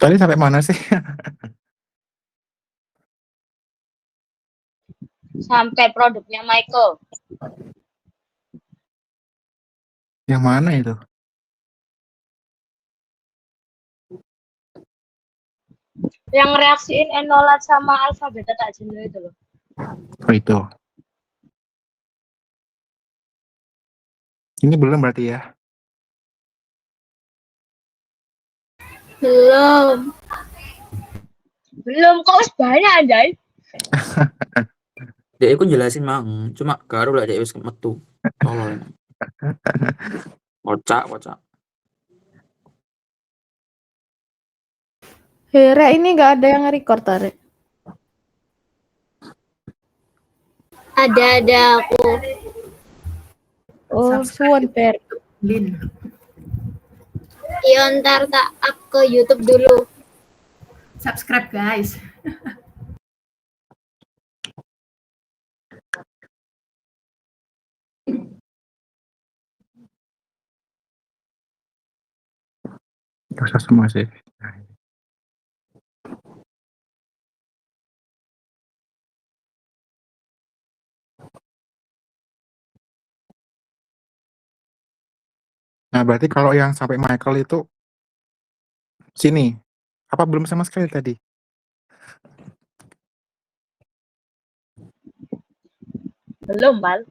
Tadi sampai mana sih? Sampai produknya Michael. Yang mana itu? Yang reaksiin enolat sama alfa beta tak jenuh itu loh. Oh itu. Ini belum berarti ya? Belum. Belum, kok banyak anjay. Dia aku jelasin mang, cuma karo lah dia wis metu. Tolol emang. Kocak. Re, ini nggak ada yang record, Re. Ada aku. Oh, suwon per. Lin. Iya, ntar tak up ke YouTube dulu. Subscribe guys. Dosa semua sih. Nah, berarti kalau yang sampai Michael itu sini. Apa belum sama sekali tadi? Belum, Bal.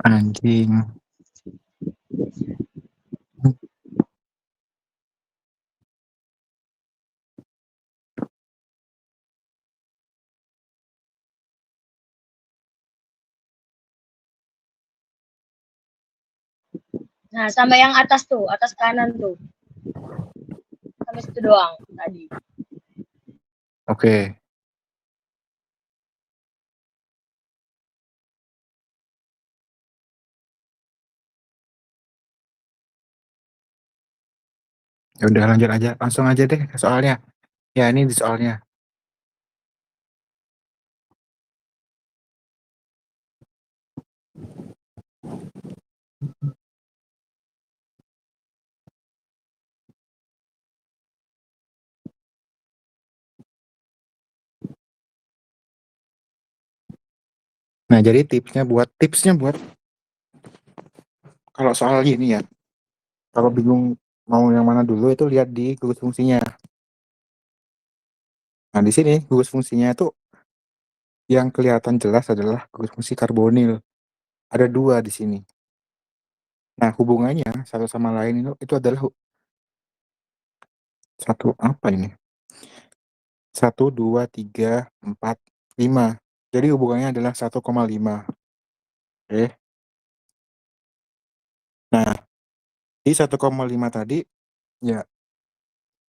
Anjing. Nah, sama yang atas tuh, atas kanan tuh. Sampai situ doang tadi. Oke. Ya udah lanjut aja, langsung aja deh ke soalnya. Ya ini di soalnya. Nah, jadi tipsnya buat kalau soal ini ya. Kalau bingung mau yang mana dulu itu lihat di gugus fungsinya. Nah, di sini gugus fungsinya itu yang kelihatan jelas adalah gugus fungsi karbonil. Ada 2 di sini. Nah, hubungannya satu sama lain itu adalah satu apa ini? 1, 2, 3, 4, 5. Jadi hubungannya adalah 1,5. Oke. Nah, di 1,5 tadi ya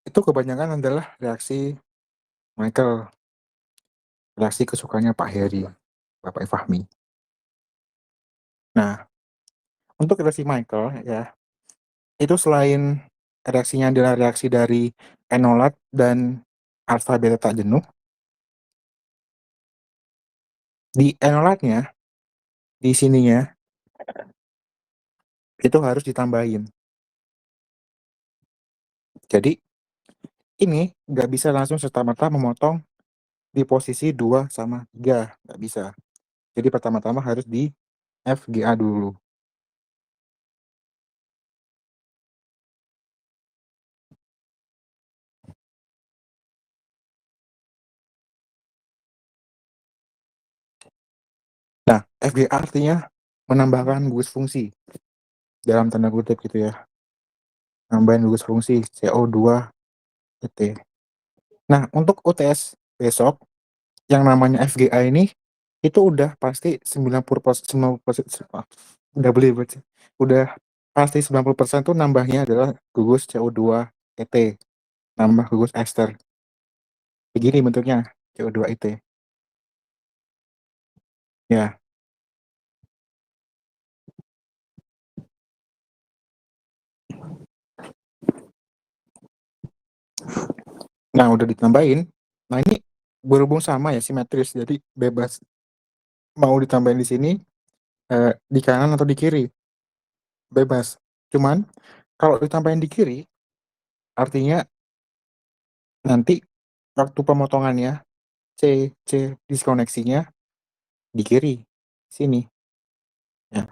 itu kebanyakan adalah reaksi Michael. Reaksi kesukaannya Pak Heri, Bapak Fahmi. Nah, untuk reaksi Michael ya, itu selain reaksinya adalah reaksi dari enolat dan alfa beta tak jenuh, di enolatnya, di sininya, itu harus ditambahin. Jadi, ini nggak bisa langsung serta-merta memotong di posisi 2 sama 3, nggak bisa. Jadi pertama-tama harus di FGA dulu. Nah, FGA artinya menambahkan gugus fungsi, dalam tanda kutip gitu ya. Nambahin gugus fungsi CO2 ET. Nah, untuk UTS besok yang namanya FGA ini itu udah pasti 90% udah beli udah pasti 90% tuh nambahnya adalah gugus CO2 ET, nambah gugus ester. Begini bentuknya CO2 ET. Ya. Nah, udah ditambahin. Nah, ini berhubung sama ya simetris, jadi bebas mau ditambahin di sini di kanan atau di kiri. Bebas. Cuman kalau ditambahin di kiri artinya Nanti waktu pemotongannya C diskoneksinya di kiri sini ya,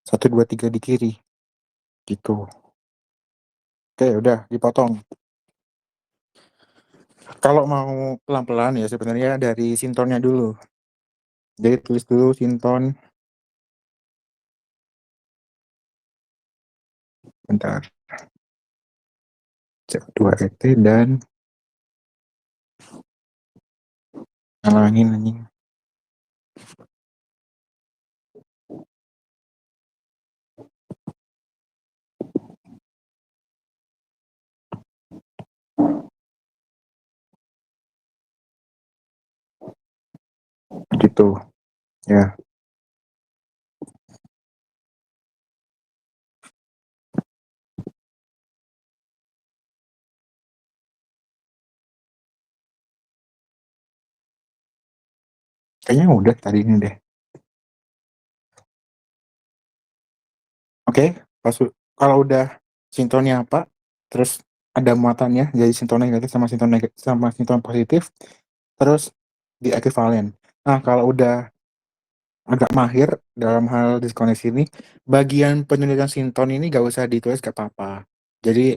1 2 3 di kiri gitu. Oke, udah dipotong. Kalau mau pelan-pelan ya sebenarnya dari sintonnya dulu. Jadi tulis dulu sinton. Bentar. CO2 ET dan ngalangin anjing. Gitu ya. Kayaknya udah tadi ini deh. Oke, kalau udah sintonnya apa, terus ada muatannya jadi sinton negatif sama sinton positif, terus di ekuivalen. Nah, kalau udah agak mahir dalam hal diskoneksi ini, bagian penyuntikan sinton ini gak usah ditulis, gak apa-apa. Jadi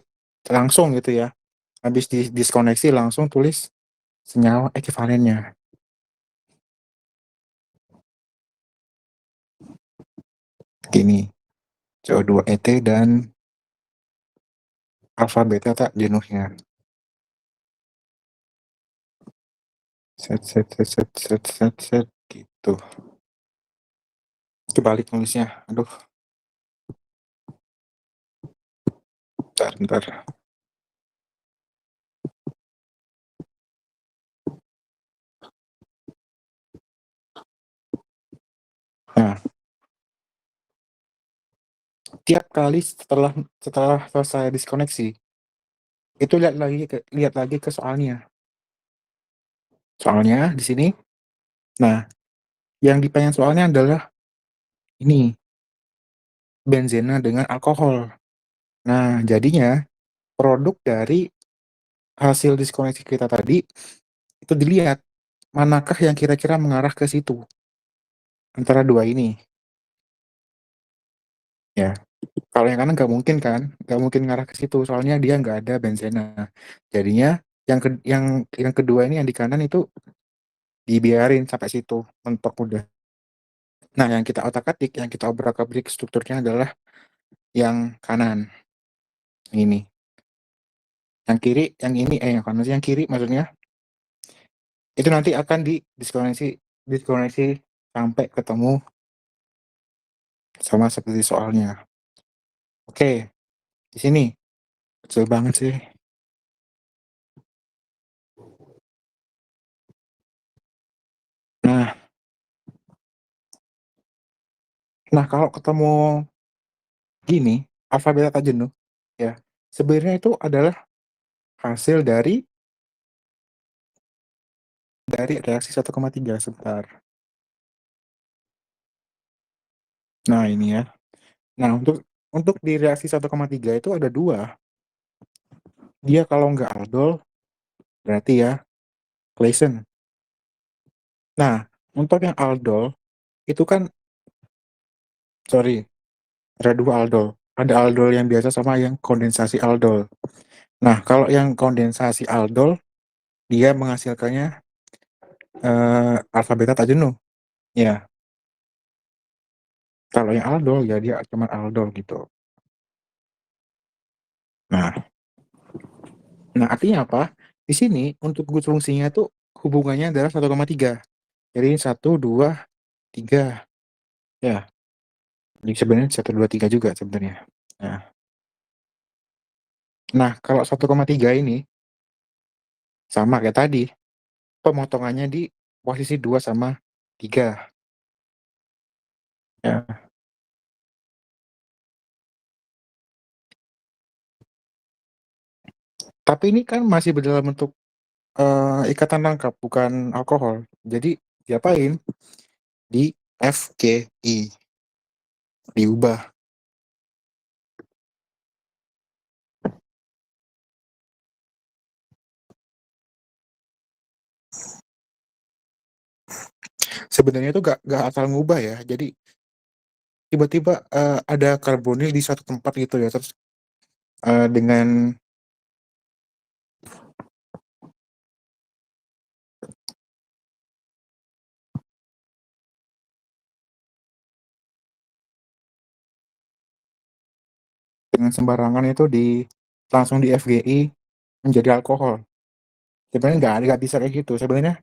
langsung gitu ya, habis diskoneksi langsung tulis senyawa ekuivalennya. Gini, CO2 ET dan alfa beta tak jenuhnya. Set gitu. Kebalik nulisnya. Aduh. Bentar. Nah, tiap kali setelah selesai diskoneksi, itu lihat lagi ke soalnya. Soalnya di sini. Nah, yang dipengen soalnya adalah ini, benzena dengan alkohol. Nah, jadinya produk dari hasil diskoneksi kita tadi itu dilihat manakah yang kira-kira mengarah ke situ antara dua ini. Ya, kalau yang kanan nggak mungkin ngarah ke situ soalnya dia nggak ada benzena. Jadinya yang kedua ini yang di kanan itu dibiarin sampai situ mentok udah. Nah, yang kita otak-atik, yang kita obrak-abrik strukturnya adalah yang kanan ini. Yang kiri, yang ini, yang kanan, yang kiri maksudnya itu nanti akan diskoneksi sampai ketemu sama seperti soalnya. Oke, di sini kecil banget sih. Nah kalau ketemu gini, alfa beta tak jenuh, ya sebenarnya itu adalah hasil dari reaksi 1,3 sebentar. Nah ini ya. Nah untuk di reaksi 1,3 itu ada dua. Dia kalau nggak aldol berarti ya Claisen. Nah untuk yang aldol itu kan ada dua aldol. Ada aldol yang biasa sama yang kondensasi aldol. Nah kalau yang kondensasi aldol dia menghasilkannya alfa beta tak jenuh. Ya. Kalau yang aldol ya dia cuma aldol gitu. Nah artinya apa? Di sini untuk Gus fungsinya itu hubungannya adalah 1,3. Jadi 1, 2, 3. Ya. Jadi sebenarnya 1, 2, 3 juga sebenarnya. Nah, kalau 1,3 ini sama kayak tadi. Pemotongannya di posisi 2 sama 3. Ya. Tapi ini kan masih berdalam bentuk ikatan tangkap, bukan alkohol. Jadi diapain? Di FGI. Diubah. Sebenarnya itu gak asal ngubah ya. Jadi tiba-tiba ada karbonil di suatu tempat gitu ya. Terus dengan sembarangan itu langsung di FGI menjadi alkohol. Sebenarnya nggak bisa kayak gitu. Sebenarnya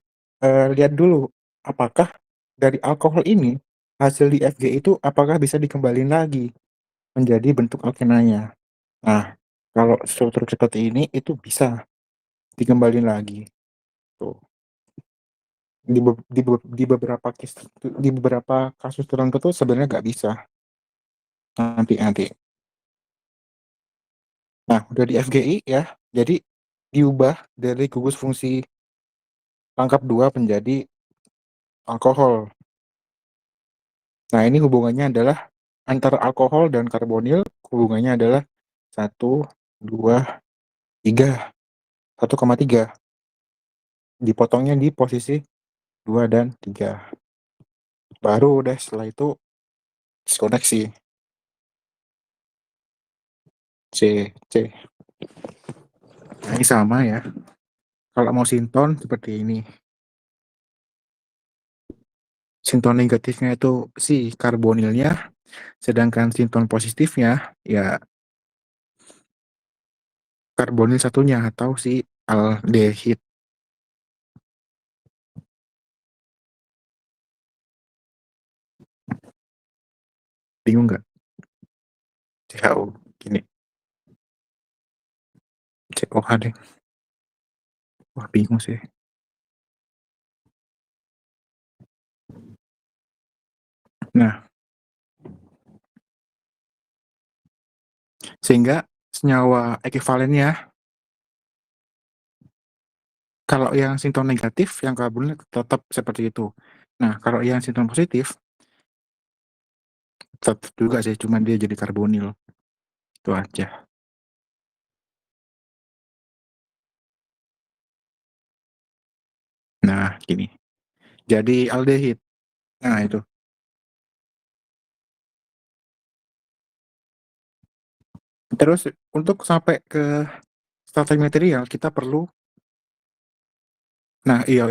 lihat dulu apakah dari alkohol ini hasil di FGI itu apakah bisa dikembalikan lagi menjadi bentuk alkenanya. Nah, kalau struktur seperti ini itu bisa dikembalikan lagi. Tuh. Di beberapa kasus tertentu tuh sebenarnya nggak bisa. Nanti. Nah, udah di FGI ya. Jadi diubah dari gugus fungsi rangkap 2 menjadi alkohol. Nah, ini hubungannya adalah antara alkohol dan karbonil, hubungannya adalah 1, 2, 3. 1,3. Dipotongnya di posisi 2 dan 3. Baru udah setelah itu diskoneksi. C. Nah, ini sama ya. Kalau mau sinton seperti ini. Sinton negatifnya itu si karbonilnya, sedangkan sinton positifnya ya karbonil satunya atau si aldehid. Bingung nggak? CHO gini. COH deh. Wah, bingung sih. Nah, sehingga senyawa ekuivalennya kalau yang sinton negatif, yang karbonil tetap seperti itu. Nah, kalau yang sinton positif tetap juga sih, cuma dia jadi karbonil. Itu aja. Nah, gini. Jadi aldehid. Nah, itu. Terus untuk sampai ke starting material kita perlu iya.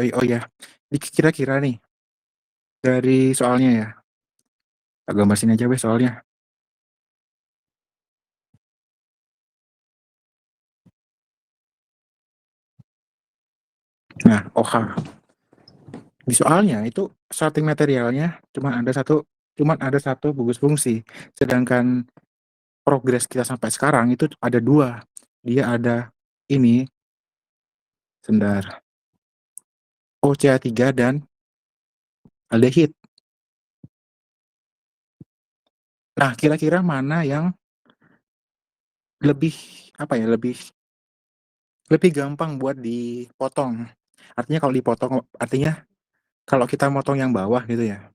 Kira-kira nih dari soalnya ya. Tak gambar sini aja weh soalnya. Nah, OH. Di soalnya itu starting materialnya cuma ada satu gugus fungsi. Sedangkan progres kita sampai sekarang itu ada 2. Dia ada ini sebentar. OCH3 dan aldehid. Nah, kira-kira mana yang lebih lebih gampang buat dipotong. Artinya kalau kita motong yang bawah gitu ya.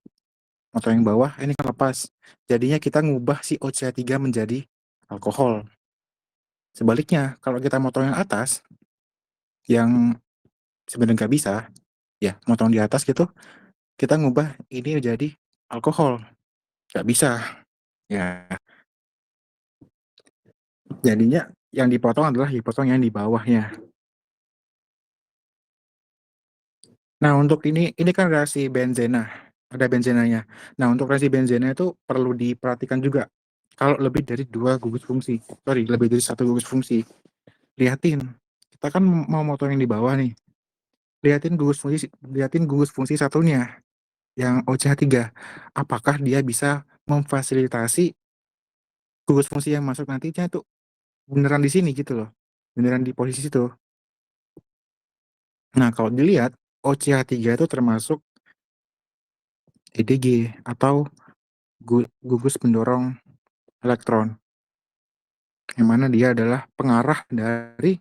Motong yang bawah ini kan lepas. Jadinya kita ngubah si OCH3 menjadi alkohol. Sebaliknya, kalau kita motong yang atas yang sebenarnya nggak bisa, ya motong di atas gitu, kita ngubah ini jadi alkohol. Nggak bisa. Ya, jadinya yang dipotong yang di bawahnya. Nah, untuk ini kan reaksi benzena, ada benzenanya. Nah, untuk reaksi benzena itu perlu diperhatikan juga. Kalau lebih dari 2 gugus fungsi, lebih dari 1 gugus fungsi. Lihatin, kita kan mau motong yang di bawah nih. Lihatin gugus fungsi satunya, yang OCH3. Apakah dia bisa memfasilitasi gugus fungsi yang masuk nantinya itu beneran di sini gitu loh. Beneran di posisi itu. Nah, kalau dilihat OCH3 itu termasuk EDG atau gugus pendorong elektron, yang mana dia adalah pengarah dari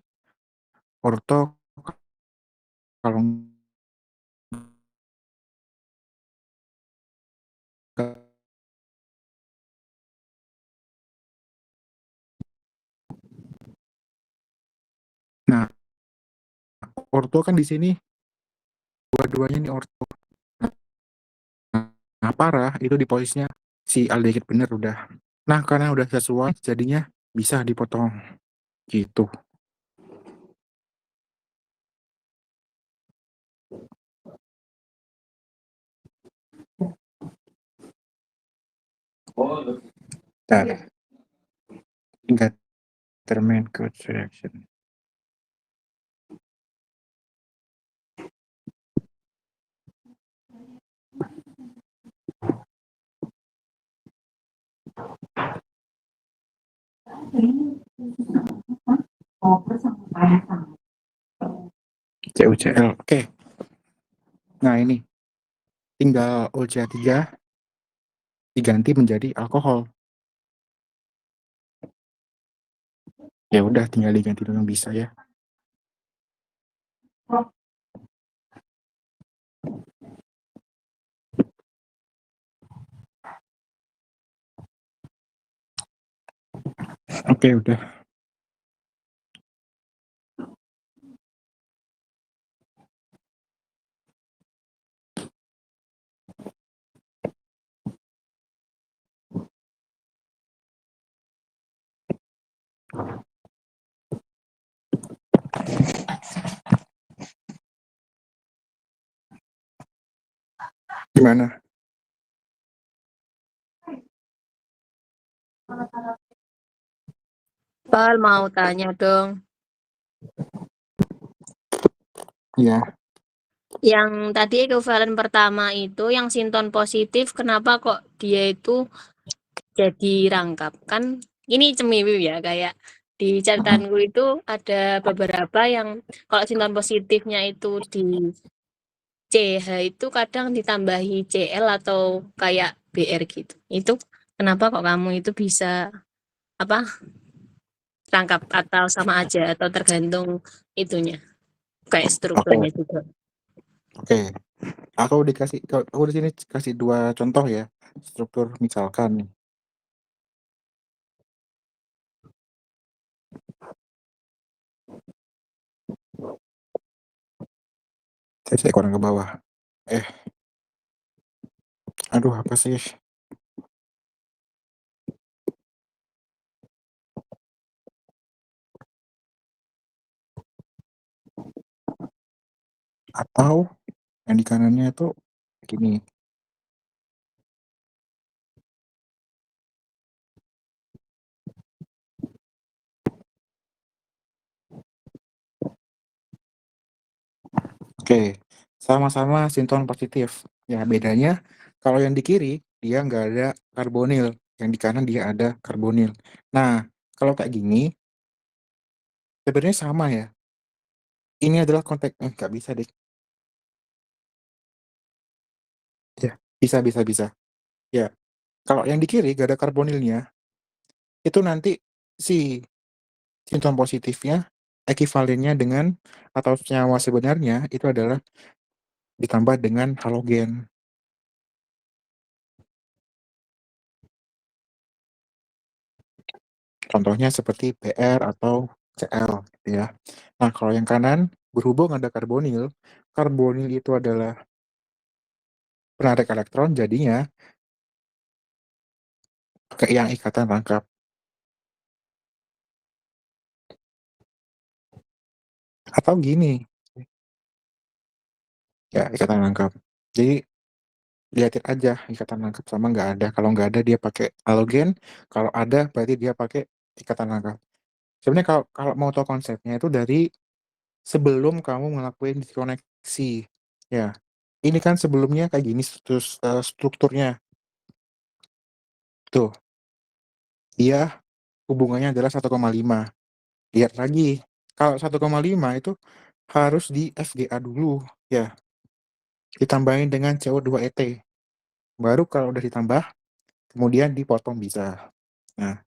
orto kalau nah orto kan di sini dua-duanya nih orto. Nah, parah itu di posisinya si aldehid bener udah. Nah, karena udah sesuai jadinya bisa dipotong gitu. Bentar. Tingkat termain code reaction. CuCl. Oke. Nah, ini tinggal OCA3 diganti menjadi alkohol. Ya udah tinggal diganti dengan bisa ya. Oke, udah. Gimana? Pal mau tanya dong. Ya, Yang tadi ekuivalen pertama itu yang sinton positif, kenapa kok dia itu jadi rangkap? Kan ini cemiwi ya, kayak di catatanku itu ada beberapa yang kalau sinton positifnya itu di CH itu kadang ditambahi CL atau kayak BR gitu. Itu kenapa kok kamu itu bisa apa rangkap atau sama aja atau tergantung itunya kayak strukturnya juga. oke. Aku di sini kasih 2 contoh ya. Struktur misalkan nih. Saya kurang ke bawah. Aduh, apa sih? Atau yang di kanannya itu gini. Oke, sama-sama sinton positif. Ya, bedanya kalau yang di kiri dia nggak ada karbonil, yang di kanan dia ada karbonil. Nah, kalau kayak gini sebenarnya sama ya. Ini adalah konteks nggak bisa deh. Ya, bisa. Ya, kalau yang di kiri nggak ada karbonilnya, itu nanti si sinton positifnya ekivalennya dengan atau senyawa sebenarnya itu adalah ditambah dengan halogen. Contohnya seperti Br atau Cl gitu ya. Nah, kalau yang kanan berhubung ada karbonil, karbonil itu adalah penarik elektron, jadinya pakai yang ikatan rangkap. Atau gini, ya ikatan rangkap. Jadi lihatin aja ikatan rangkap sama nggak ada. Kalau nggak ada dia pakai halogen, kalau ada berarti dia pakai ikatan rangkap. Sebenarnya kalau mau tahu konsepnya itu dari sebelum kamu ngelakuin diskoneksi. Ya, ini kan sebelumnya kayak gini strukturnya. Tuh, dia hubungannya adalah 1,5. Lihat lagi, kalau 1,5 itu harus di FGA dulu, ya. Ditambahin dengan CO2 ET. Baru kalau udah ditambah, kemudian dipotong bisa. Nah,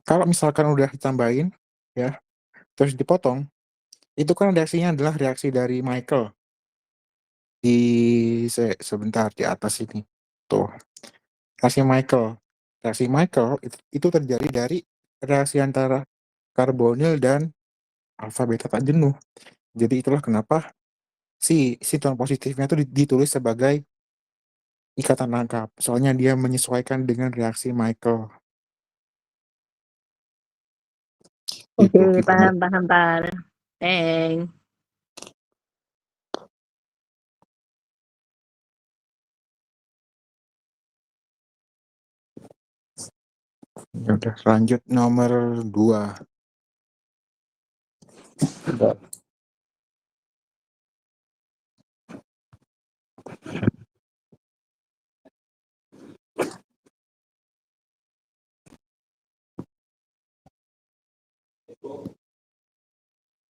kalau misalkan udah ditambahin, ya, terus dipotong, itu kan reaksinya adalah reaksi dari Michael. Sebentar di atas ini. Tuh, reaksi Michael. Reaksi Michael itu terjadi dari reaksi antara karbonil dan alfa beta tak jenuh. Jadi itulah kenapa si sinton positifnya itu ditulis sebagai ikatan rangkap. Soalnya dia menyesuaikan dengan reaksi Michael. Oke, Itu gimana? paham, paham, paham. Thanks. Ya udah, lanjut nomor 2.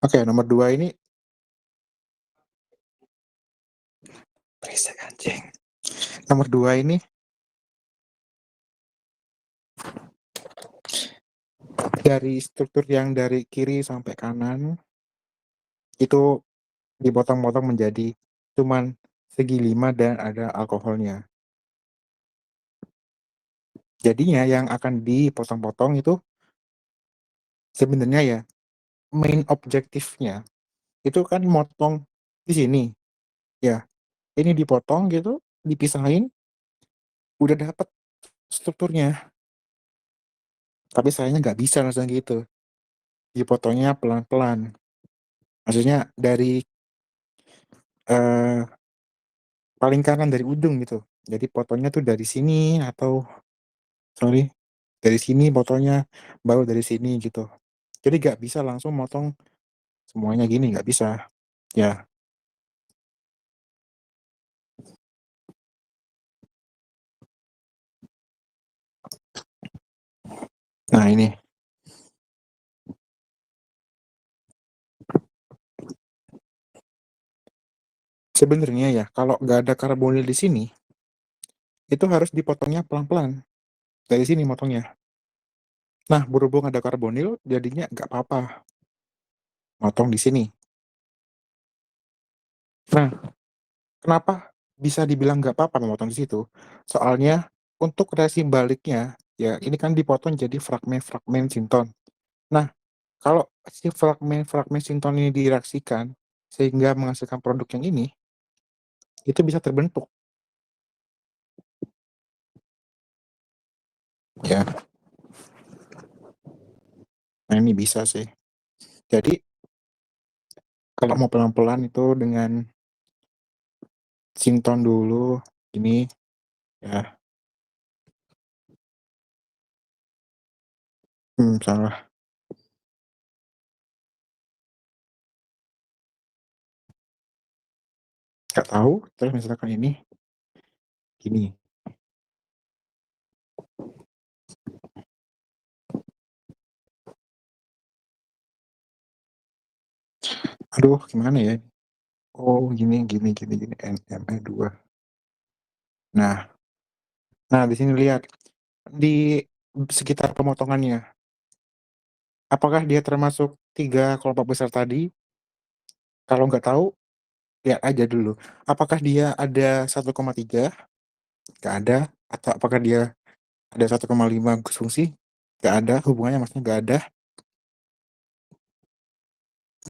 Oke, nomor 2 ini berisik anjing. Nomor 2 ini dari struktur yang dari kiri sampai kanan itu dipotong-potong menjadi cuman segi 5 dan ada alkoholnya. Jadinya yang akan dipotong-potong itu sebenarnya ya main objektifnya itu kan motong di sini. Ya, ini dipotong gitu, dipisahin, udah dapet strukturnya. Tapi sayangnya nggak bisa langsung gitu. Dipotongnya pelan-pelan. Maksudnya dari paling kanan dari ujung gitu. Jadi potongnya tuh dari sini atau dari sini potongnya baru dari sini gitu. Jadi nggak bisa langsung motong semuanya gini, nggak bisa. Ya, nah ini sebenarnya ya kalau nggak ada karbonil di sini itu harus dipotongnya pelan-pelan. Dari sini motongnya. Nah, berhubung ada karbonil jadinya nggak apa-apa motong di sini. Nah, kenapa bisa dibilang nggak apa-apa memotong di situ? Soalnya untuk reaksi baliknya, ya ini kan dipotong jadi fragmen-fragmen sinton. Nah, kalau si fragmen-fragmen sinton ini direaksikan sehingga menghasilkan produk yang ini, itu bisa terbentuk. Ya, nah ini bisa sih. Jadi, kalau mau pelan-pelan itu dengan sinton dulu, ini ya. Salah. Nggak tahu, terus misalkan ini, gini. Aduh, gimana ya? Oh, gini, NME2. Nah, di sini lihat di sekitar pemotongannya. Apakah dia termasuk 3 kelompok besar tadi? Kalau nggak tahu, lihat aja dulu. Apakah dia ada 1,3? Nggak ada. Atau apakah dia ada 1,5 gugus fungsi? Nggak ada. Hubungannya maksudnya nggak ada.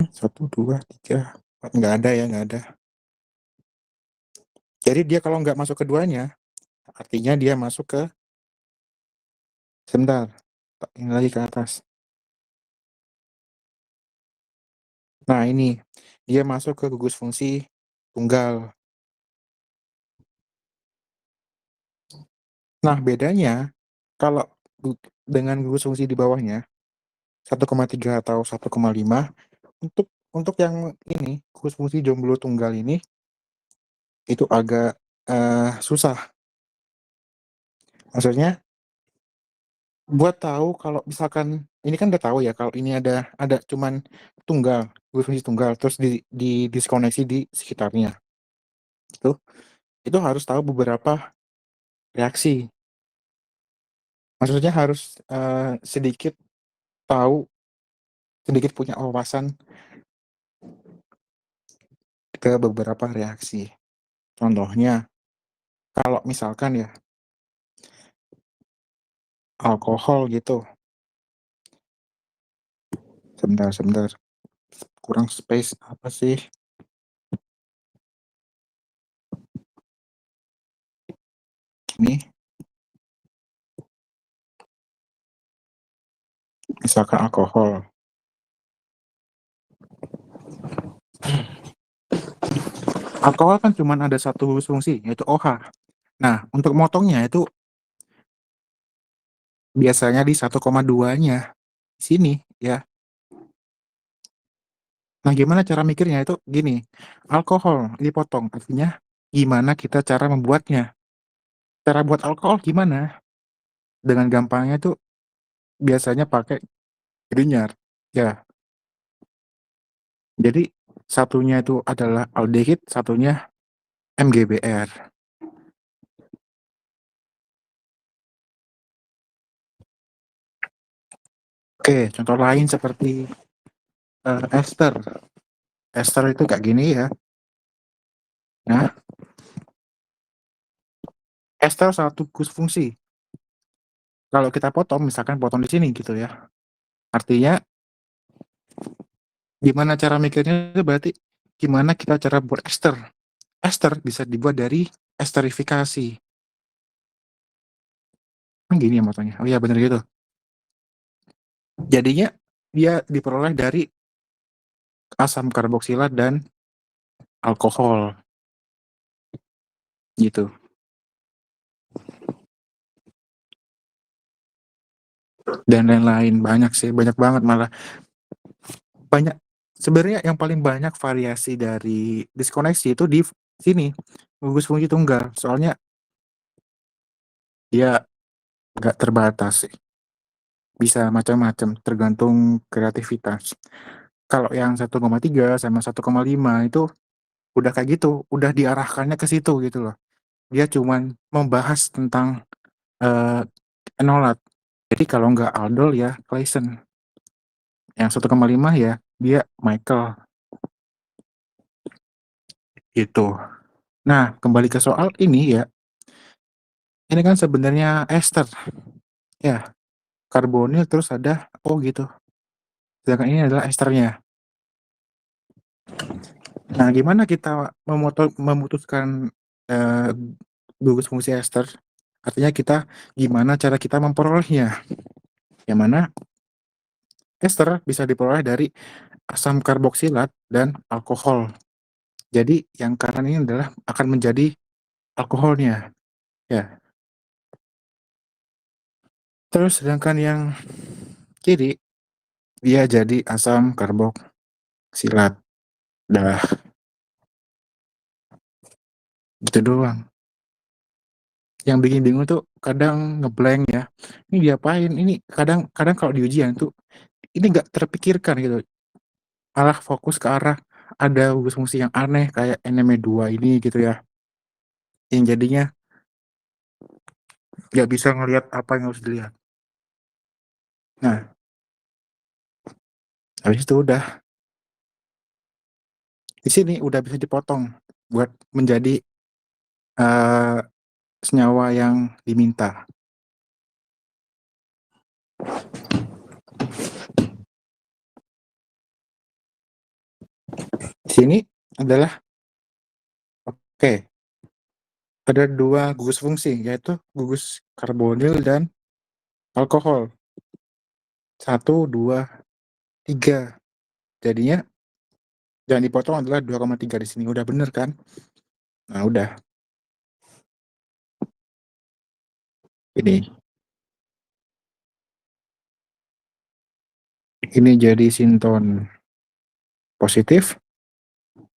1, 2, 3, 4. Nggak ada ya, nggak ada. Jadi dia kalau nggak masuk keduanya, artinya dia masuk ke sebentar. Ini lagi ke atas. Nah, ini dia masuk ke gugus fungsi tunggal. Nah, bedanya kalau dengan gugus fungsi di bawahnya 1,3 atau 1,5 untuk yang ini gugus fungsi jomblo tunggal ini itu agak susah. Maksudnya buat tahu kalau misalkan ini kan udah tahu ya kalau ini ada cuman tunggal, gugus fungsi tunggal terus di diskoneksi di sekitarnya. Itu harus tahu beberapa reaksi. Maksudnya harus sedikit punya wawasan ke beberapa reaksi. Contohnya, kalau misalkan ya alkohol gitu. Sebentar. Kurang space apa sih? ini. Misalkan alkohol. Alkohol kan cuma ada satu gugus fungsi, yaitu OH. Nah, untuk motongnya itu biasanya di 1,2-nya. Sini, ya. Nah, gimana cara mikirnya? Itu gini, alkohol dipotong. Artinya, gimana kita cara membuatnya? Cara buat alkohol gimana? Dengan gampangnya itu biasanya pakai Grignard. Ya, jadi satunya itu adalah aldehid, satunya MGBR. Oke, contoh lain seperti ester. Ester itu kayak gini ya. Nah, ester satu gugus fungsi. Kalau kita potong, misalkan potong di sini gitu ya. Artinya, gimana cara mikirnya itu berarti gimana kita cara buat ester. Ester bisa dibuat dari esterifikasi. Gini ya motonya. Oh iya bener gitu. Jadinya dia diperoleh dari asam karboksilat dan alkohol. Gitu. Dan lain-lain, banyak sih, banyak banget malah. Banyak. Sebenarnya yang paling banyak variasi dari diskoneksi itu di sini, gugus fungsi tunggal. Soalnya dia nggak terbatas sih. Bisa macam-macam, tergantung kreativitas. Kalau yang 1,3 sama 1,5 itu udah kayak gitu, udah diarahkannya ke situ gitu loh. Dia cuman membahas tentang enolat. Jadi kalau nggak aldol ya Claisen. Yang 1,5 ya dia Michael. Gitu. Nah, kembali ke soal ini ya. Ini kan sebenarnya ester. Ya, karbonil terus ada O gitu. Sedangkan ini adalah esternya. Nah, gimana kita memutuskan gugus fungsi ester? Artinya kita gimana cara kita memperolehnya? Yang mana ester bisa diperoleh dari asam karboksilat dan alkohol. Jadi yang kanan ini adalah akan menjadi alkoholnya. Ya. Terus sedangkan yang kiri dia jadi asam karboksilat. Dah. Gitu doang. Yang bikin bingung tuh kadang ngeblank ya. Ini diapain? Ini kadang kalau di ujian tuh ini nggak terpikirkan gitu. Malah fokus ke arah ada gugus fungsi yang aneh kayak NME2 ini gitu ya. Yang jadinya nggak bisa ngelihat apa yang harus dilihat. Nah, habis itu udah di sini udah bisa dipotong buat menjadi senyawa yang diminta. Di sini adalah oke. Ada dua gugus fungsi yaitu gugus karbonil dan alkohol. 1, 2, 3. Jadinya yang dipotong adalah 2,3 di sini. Udah bener kan? Nah, udah. Ini jadi sinton positif.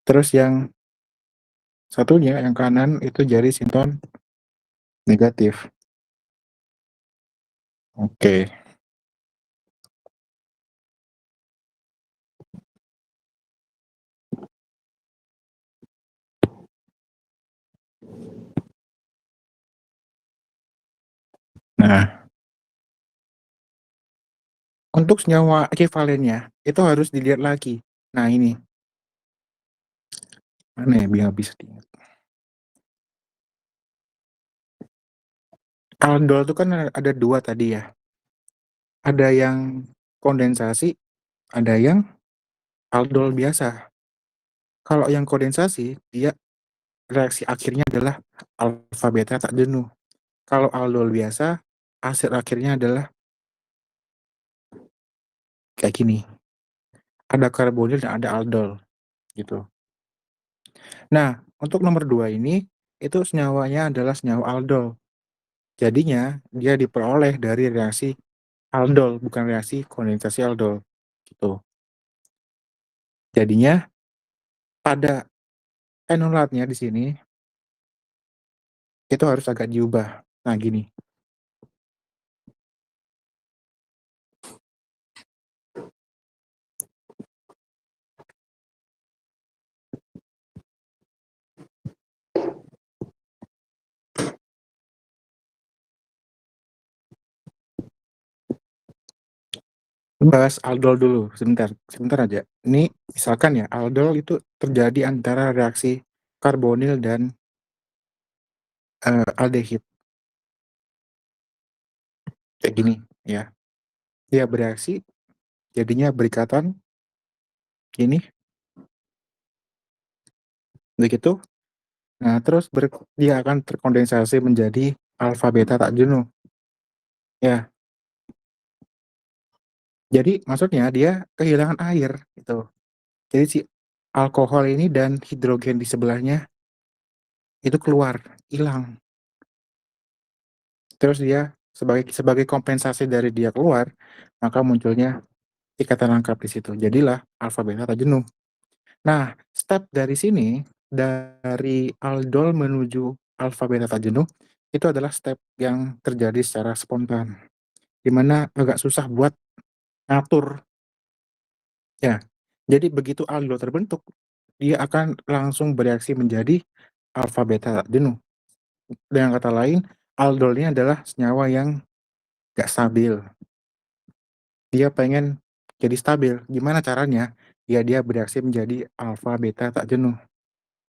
Terus yang satunya yang kanan itu jadi sinton negatif. Oke. Nah, untuk senyawa ekivalennya itu harus dilihat lagi. Nah, ini. Mana ya biar bisa diingat. Aldol itu kan ada dua tadi ya. Ada yang kondensasi, ada yang aldol biasa. Kalau yang kondensasi, dia reaksi akhirnya adalah alfa beta tak jenuh. Kalau aldol biasa, asid akhirnya adalah kayak gini. Ada karbonil dan ada aldol gitu. Nah, untuk nomor 2 ini itu senyawanya adalah senyawa aldol. Jadinya dia diperoleh dari reaksi aldol, bukan reaksi kondensasi aldol gitu. Jadinya pada enolatnya di sini itu harus agak diubah. Nah, gini. Bahas aldol dulu sebentar aja. Ini misalkan ya, aldol itu terjadi antara reaksi karbonil dan aldehid. Kayak gini ya. Dia bereaksi, jadinya berikatan gini. Begitu. Nah, terus dia akan terkondensasi menjadi alfa beta tak jenuh. Ya. Jadi maksudnya dia kehilangan air gitu. Jadi si alkohol ini dan hidrogen di sebelahnya itu keluar, hilang. Terus dia sebagai kompensasi dari dia keluar, maka munculnya ikatan lengkap di situ. Jadilah alfa beta tak jenuh. Nah, step dari sini dari aldol menuju alfa beta tak jenuh itu adalah step yang terjadi secara spontan. Di mana agak susah buat ngatur. Ya. Jadi begitu aldol terbentuk, dia akan langsung bereaksi menjadi alfa beta tak jenuh. Dengan kata lain, aldol ini adalah senyawa yang gak stabil. Dia pengen jadi stabil. Gimana caranya? Ya dia bereaksi menjadi alfa beta tak jenuh.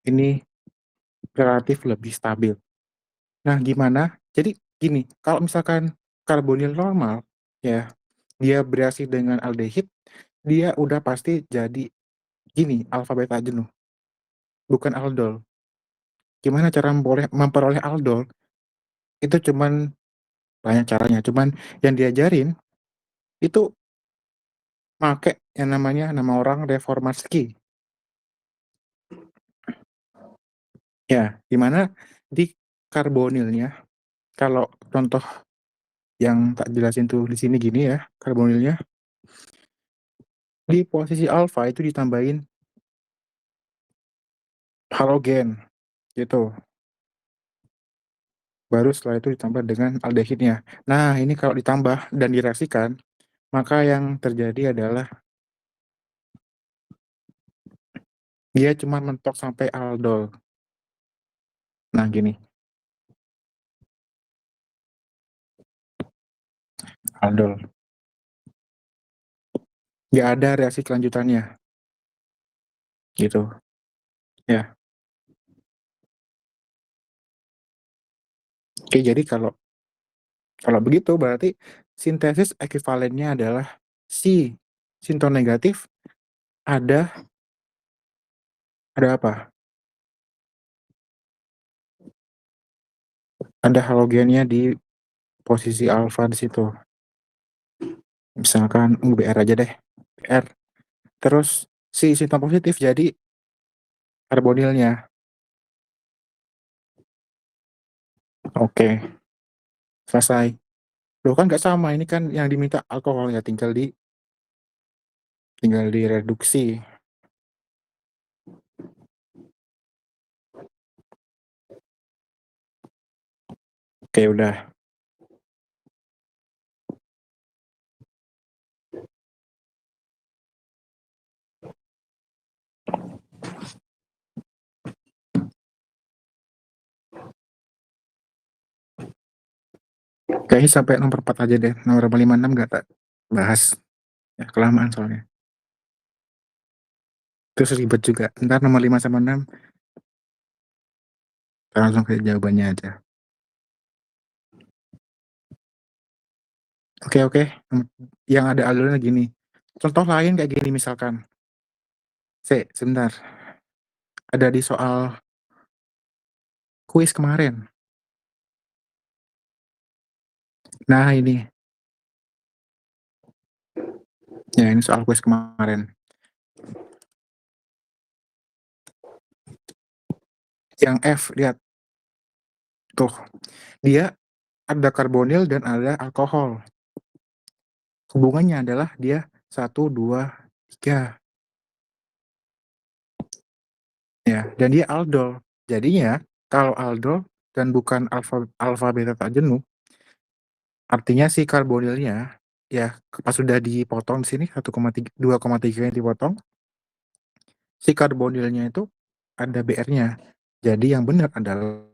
Ini relatif lebih stabil. Nah, gimana? Jadi gini, kalau misalkan karbonil normal, ya, dia bereaksi dengan aldehid, dia udah pasti jadi gini, alfa beta jenuh. Bukan aldol. Gimana cara memperoleh aldol? Itu cuman banyak caranya. Cuman yang diajarin itu pakai yang namanya nama orang Reformatsky. Ya, dimana di karbonilnya, kalau contoh yang tak jelasin tuh di sini gini ya, karbonilnya di posisi alfa itu ditambahin halogen gitu. Baru setelah itu ditambah dengan aldehidnya. Nah, ini kalau ditambah dan direaksikan, maka yang terjadi adalah dia cuma mentok sampai aldol. Nah, gini. Aldol. Nggak ada reaksi kelanjutannya. Gitu. Ya. Oke, jadi kalau begitu berarti sintesis ekuivalennya adalah si sinton negatif ada apa? Ada halogennya di posisi alfa di situ. Misalkan BR aja deh. BR. Terus si sinton positif jadi karbonilnya. Oke. Selesai. Loh kan nggak sama, ini kan yang diminta alkohol ya, tinggal direduksi. Oke, udah. Kayaknya sampai nomor 4 aja deh. Nomor 5, 6 nggak tak bahas. Ya, kelamaan soalnya. Terus ribet juga. Ntar nomor 5 sama 6 kita langsung ke jawabannya aja. Oke. Yang ada alurnya gini. Contoh lain kayak gini misalkan. Sebentar. Ada di soal kuis kemarin. Nah, ini. Ya, ini soal kuis kemarin. Yang F, lihat. Tuh, dia ada karbonil dan ada alkohol. Hubungannya adalah dia 1, 2, 3. Ya, dan dia aldol. Jadinya, kalau aldol dan bukan alfa beta tak jenuh, artinya si karbonilnya, ya, pas sudah dipotong di sini 1,3, 2,3 yang dipotong, si karbonilnya itu ada BR-nya. Jadi yang benar adalah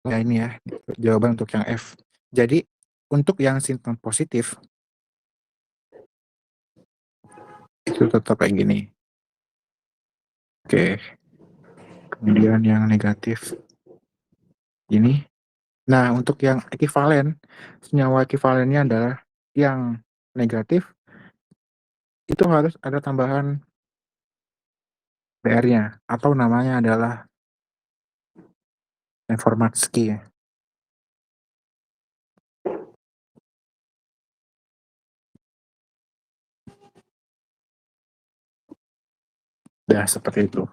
ya ini ya, jawaban untuk yang F. Jadi untuk yang sinton positif itu tetap kayak gini. Oke. Kemudian yang negatif ini. Nah, untuk yang ekivalen, senyawa ekivalennya adalah yang negatif itu harus ada tambahan BR-nya atau namanya adalah Neformatsky. Ya, seperti itu.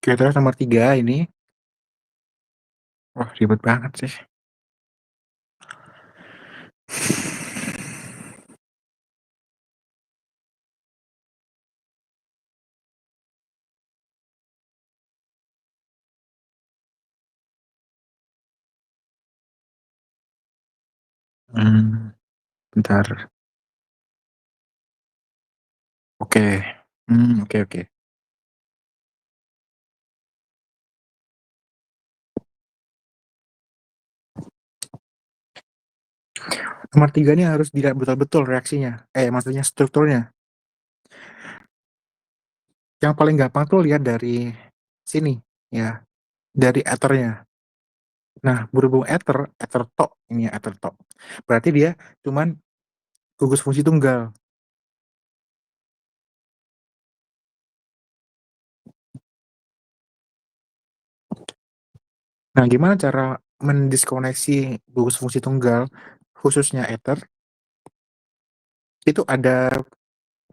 Oke, terus nomor 3 ini. Wah, ribet banget sih. Bentar. Oke. Oke. Nomor 3 ini harus dilihat betul-betul reaksinya. Maksudnya strukturnya. Yang paling gampang tuh lihat dari sini, ya. Dari ethernya. Nah, berhubung ether tok, ini ya ether tok. Berarti dia cuman gugus fungsi tunggal. Nah, gimana cara mendiskoneksi gugus fungsi tunggal, khususnya ether? Itu ada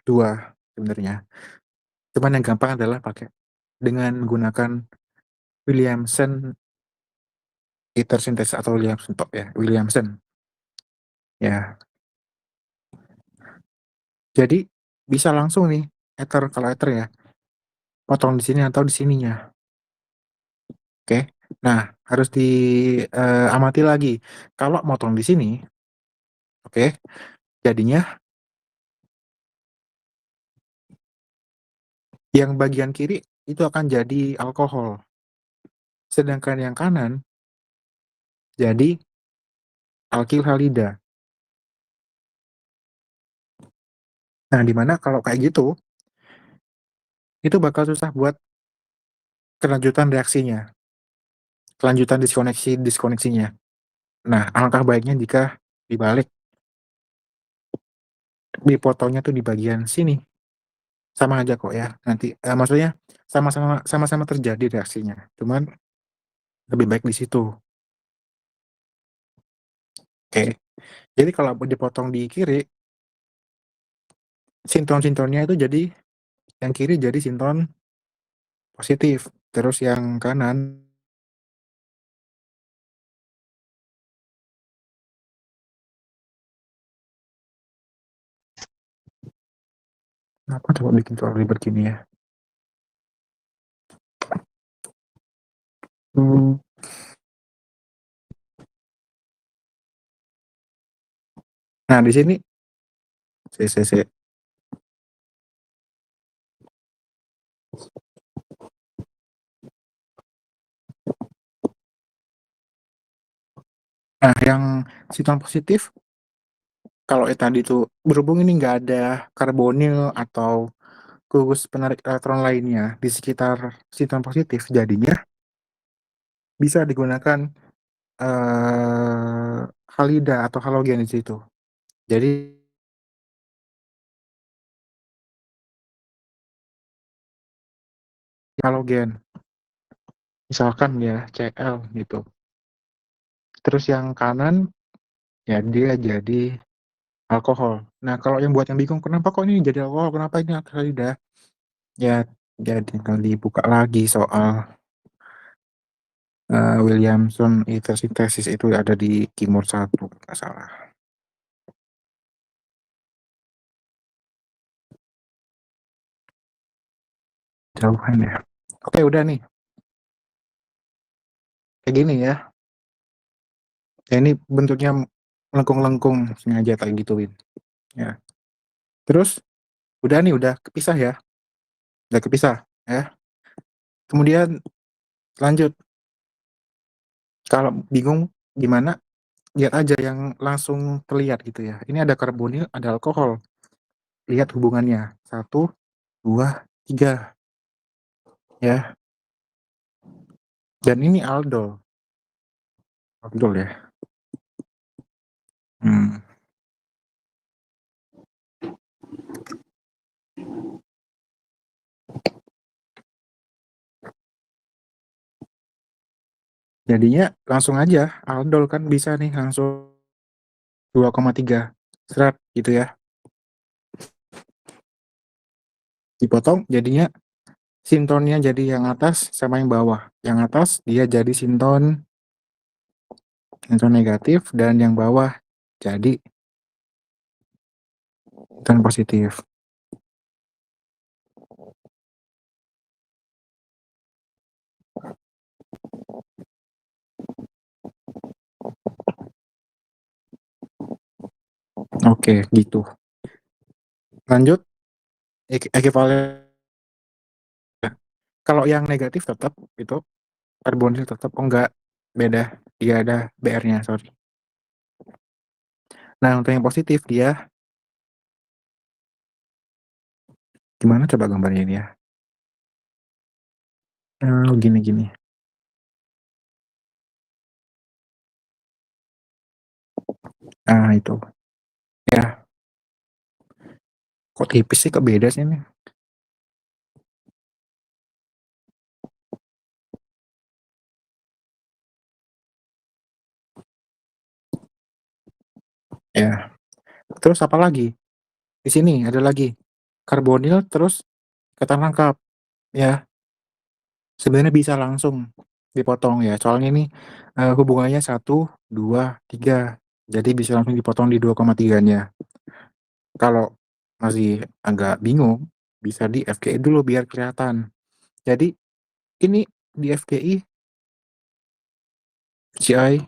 2 sebenarnya. Cuman yang gampang adalah pakai dengan menggunakan Williamson ether synthesis atau Williamson tok ya, Williamson. Ya. Jadi bisa langsung nih ether, kalau ether ya, potong di sini atau di sininya. Oke. Nah, harus diamati lagi. Kalau motong di sini, oke, jadinya yang bagian kiri itu akan jadi alkohol. Sedangkan yang kanan jadi alkil halida. Nah, dimana kalau kayak gitu, itu bakal susah buat kelanjutan reaksinya, kelanjutan diskoneksinya. Nah, alangkah baiknya jika dibalik, dipotongnya tuh di bagian sini. Sama aja kok ya. Nanti maksudnya sama-sama terjadi reaksinya. Cuman lebih baik di situ. Oke. Jadi kalau dipotong di kiri, sinton-sintonnya itu jadi yang kiri jadi sinton positif, terus yang kanan kenapa coba bikin soal ribet gini ya? Nah, di sini Nah, yang sinton positif, kalau tadi tuh berhubung ini nggak ada karbonil atau gugus penarik elektron lainnya di sekitar sinton positif, jadinya bisa digunakan halida atau halogen di situ. Jadi halogen, misalkan ya Cl gitu. Terus yang kanan ya dia jadi alkohol. Nah, kalau yang buat yang bingung kenapa kok ini jadi alkohol, kenapa ini halida? Ya, jadi tinggal dibuka lagi soal Williamson ether sintesis itu ada di Kimur 1, nggak salah. Jauhan ya. Oke, udah nih. Kayak gini ya. Ya ini bentuknya melengkung-lengkung, sengaja tak gituin. Ya. Terus udah nih, udah kepisah ya. Udah kepisah ya. Kemudian lanjut. Kalau bingung gimana, lihat aja yang langsung terlihat gitu ya. Ini ada karbonil, ada alkohol. Lihat hubungannya. 1, 2, 3 ya. Dan ini aldol. Aldol ya. Jadinya langsung aja aldol kan bisa nih langsung 2,3 serat gitu ya. Dipotong jadinya sintonnya jadi yang atas sama yang bawah. Yang atas dia jadi sinton negatif dan yang bawah jadi sinton positif. Oke, gitu. Lanjut, ekivalen. Kalau yang negatif tetap itu karbonil tetap, oh enggak, beda. Dia ada BR-nya, sorry. Nah, untuk yang positif dia gimana coba gambarnya ini ya? Gini. Nah, itu. Ya. Kok tipis sih, kok beda sih ini? Ya. Terus apa lagi? Di sini ada lagi karbonil terus ikatan rangkap ya. Sebenarnya bisa langsung dipotong ya. Soalnya ini hubungannya 1, 2, 3. Jadi bisa langsung dipotong di 2,3-nya. Kalau masih agak bingung, bisa di FGI dulu biar kelihatan. Jadi ini di FGI CI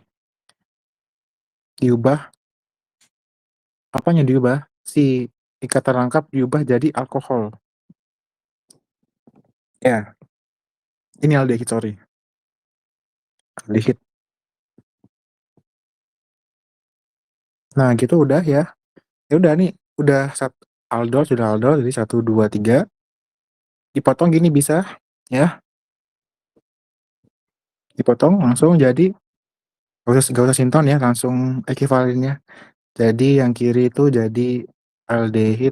diubah, apanya diubah? Si ikatan rangkap diubah jadi alkohol. Ya, ini aldehid, sorry. Aldehid. Nah, gitu udah ya. Ya udah nih, udah aldol, sudah aldol, jadi 1, 2, 3. Dipotong gini bisa, ya. Dipotong langsung jadi, gak usah sinton ya, langsung ekivalennya. Jadi yang kiri itu jadi aldehid.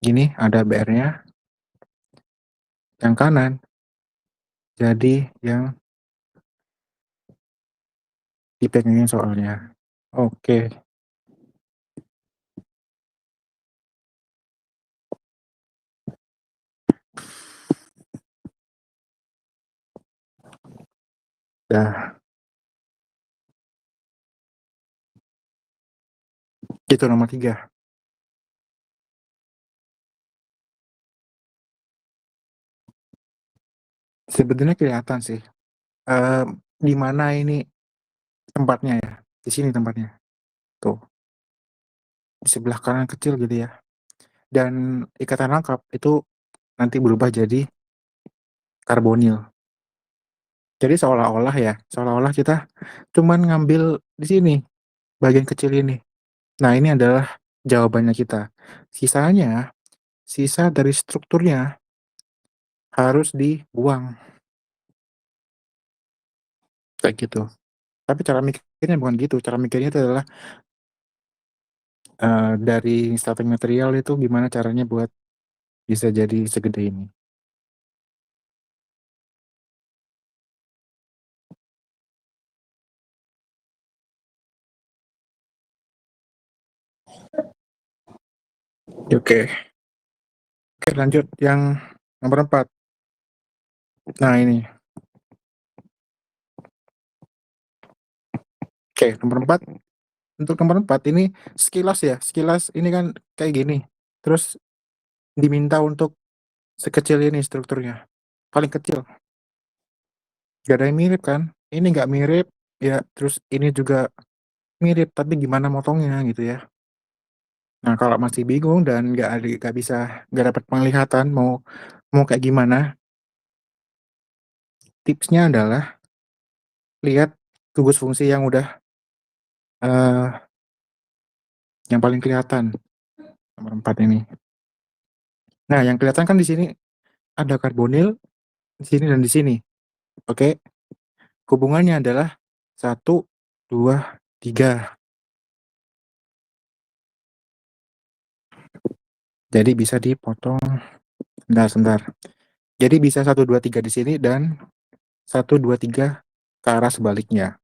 Gini, ada BR-nya. Yang kanan jadi yang dipegangin soalnya. Oke. Dah. Itu nomor 3. Sebetulnya kelihatan sih. Di mana ini tempatnya ya? Di sini tempatnya. Tuh. Di sebelah kanan kecil gitu ya. Dan ikatan rangkap itu nanti berubah jadi karbonil. Jadi seolah-olah kita cuman ngambil di sini, bagian kecil ini. Nah, ini adalah jawabannya kita. Sisa dari strukturnya harus dibuang. Kayak gitu. Tapi cara mikirnya bukan gitu. Cara mikirnya itu adalah dari starting material itu gimana caranya buat bisa jadi segede ini. Oke. Oke, lanjut yang nomor 4. Nah, ini. Oke, nomor 4. Untuk nomor 4 ini sekilas ya. Sekilas ini kan kayak gini. Terus diminta untuk sekecil ini strukturnya. Paling kecil. Gak ada yang mirip kan? Ini nggak mirip. Ya, terus ini juga mirip. Tapi gimana motongnya gitu ya. Nah, kalau masih bingung dan nggak dapat penglihatan mau kayak gimana, tipsnya adalah lihat gugus fungsi yang udah yang paling kelihatan nomor 4 ini. Nah, yang kelihatan kan di sini ada karbonil di sini dan di sini. Oke. Hubungannya adalah 1, 2, 3. Jadi bisa dipotong sebentar. Jadi bisa 1, 2, 3 di sini dan 1, 2, 3 ke arah sebaliknya.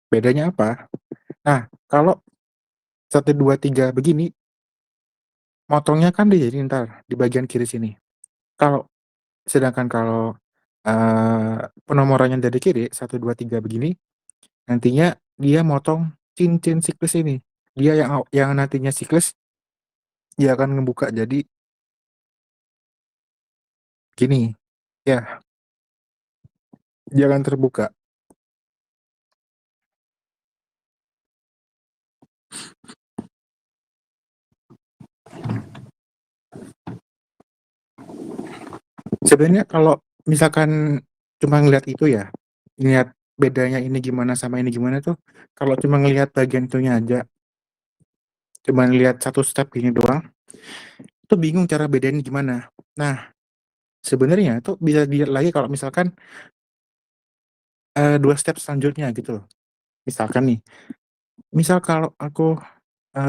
Bedanya apa? Nah, kalau 1, 2, 3 begini, motongnya kan di ntar di bagian kiri sini. Sedangkan kalau penomorannya dari kiri 1, 2, 3 begini, nantinya dia motong cincin siklus ini. Dia yang nantinya siklus dia akan ngebuka jadi gini. Ya. Dia akan terbuka. Sebenarnya kalau misalkan cuma ngelihat itu ya, lihat bedanya ini gimana sama ini gimana tuh, kalau cuma ngelihat bagian itunya aja, cuma lihat satu step gini doang, itu bingung cara bedain gimana. Nah, sebenarnya tuh bisa dilihat lagi kalau misalkan 2 step selanjutnya gitu loh. Misalkan nih, misal kalau aku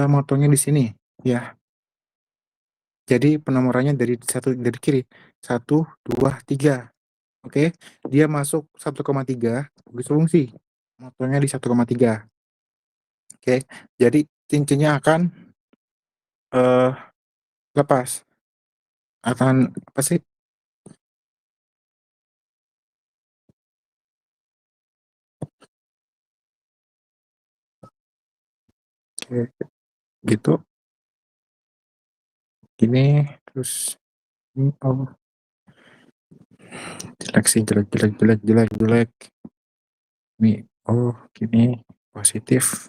motongnya di sini ya. Jadi penomorannya dari kiri. 1, 2, 3. Oke. Dia masuk 1,3 gugus fungsi. Motongnya di 1,3. Oke. Jadi cincinnya akan lepas. Akan apa sih? Oke. Gitu. Ini terus ini jelek. Ini gini positif.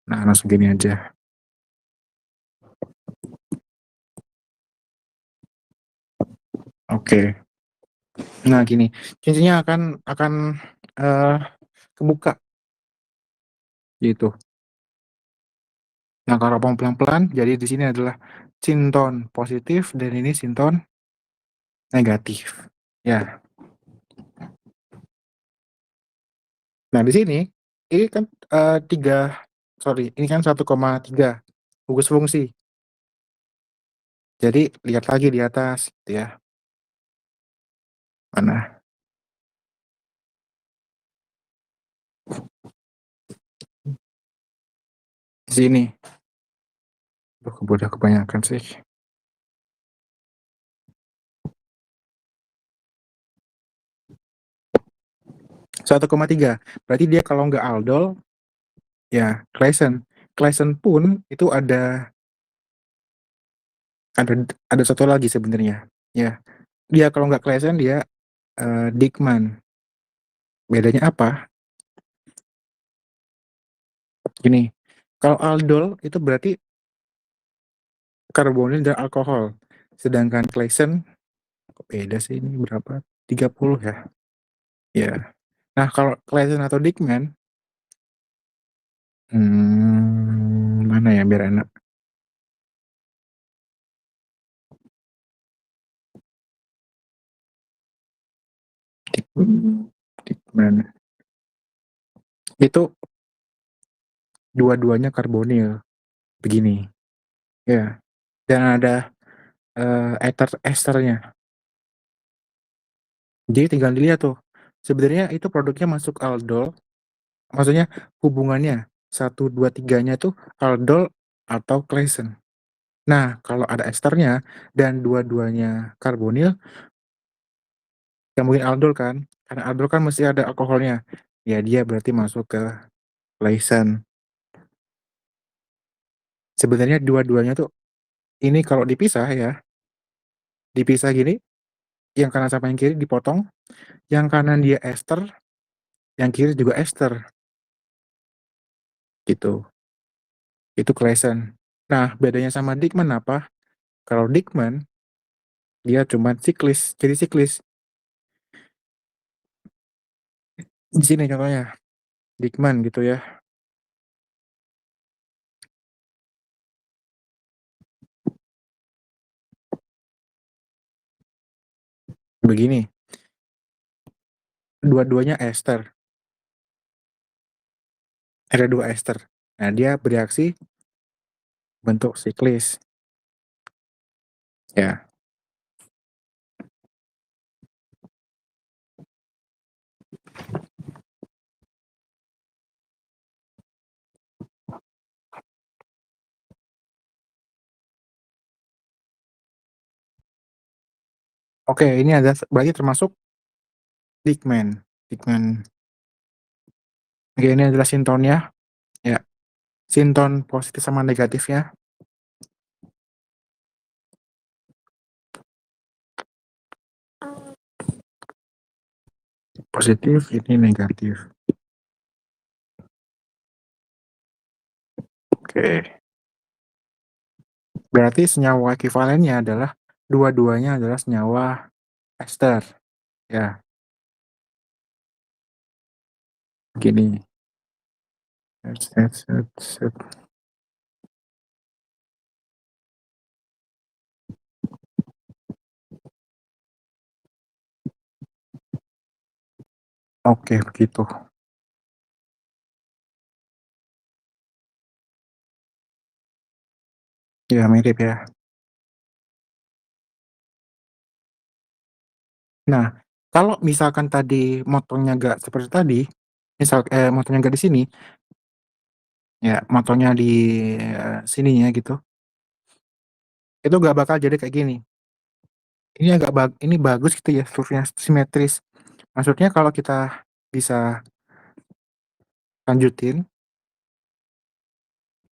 Nah, langsung gini aja. Oke. Nah, gini. Cincinnya akan kebuka. Gitu. Nah, kalau mau pelan-pelan, jadi di sini adalah sinton positif dan ini sinton negatif. Ya. Nah, di sini ini kan ini kan 1,3 gugus fungsi. Jadi lihat lagi di atas gitu ya. Mana? Di sini. Udah kebanyakan sih. Satu 1,3. Berarti dia kalau nggak aldol, ya Claisen. Claisen pun itu ada satu lagi sebenarnya. Ya, dia kalau nggak Claisen dia Diekmann. Bedanya apa? Gini, kalau aldol itu berarti karbonil dan alkohol. Sedangkan Claisen beda sih ini berapa? 30 ya. Ya. Nah, kalau Claesen atau Dickman, mana ya biar enak? Dickman. Itu dua-duanya karbonil begini. Ya. Dan ada esternya. Jadi tinggal dilihat tuh. Sebenarnya itu produknya masuk aldol. Maksudnya hubungannya 1, 2, 3-nya tuh aldol atau Claisen. Nah, kalau ada esternya dan dua-duanya karbonil, yang mungkin aldol kan? Karena aldol kan mesti ada alkoholnya. Ya dia berarti masuk ke Claisen. Sebenarnya dua-duanya tuh ini kalau dipisah ya, dipisah gini, yang kanan sama yang kiri dipotong, yang kanan dia ester, yang kiri juga ester. Gitu. Itu Claisen. Nah, bedanya sama Dickman apa? Kalau Dickman dia cuma siklis, jadi siklis. Di sini contohnya Dickman gitu ya. Begini, dua-duanya ester. Ada 2 ester. Nah, dia bereaksi bentuk siklis. Ya. Oke, ini ada berarti termasuk Dickman. Dickman. Oke, ini adalah sintonnya. Ya. Sinton positif sama negatifnya. Positif, ini negatif. Oke. Berarti senyawa ekivalennya adalah dua-duanya adalah senyawa ester. Ya, gini. Set. Oke, begitu. Ya, mirip ya. Nah, kalau misalkan tadi motonya nggak seperti tadi, motonya nggak di sini, ya motonya di sininya gitu, itu nggak bakal jadi kayak gini. Ini bagus gitu ya, strukturnya simetris. Maksudnya kalau kita bisa lanjutin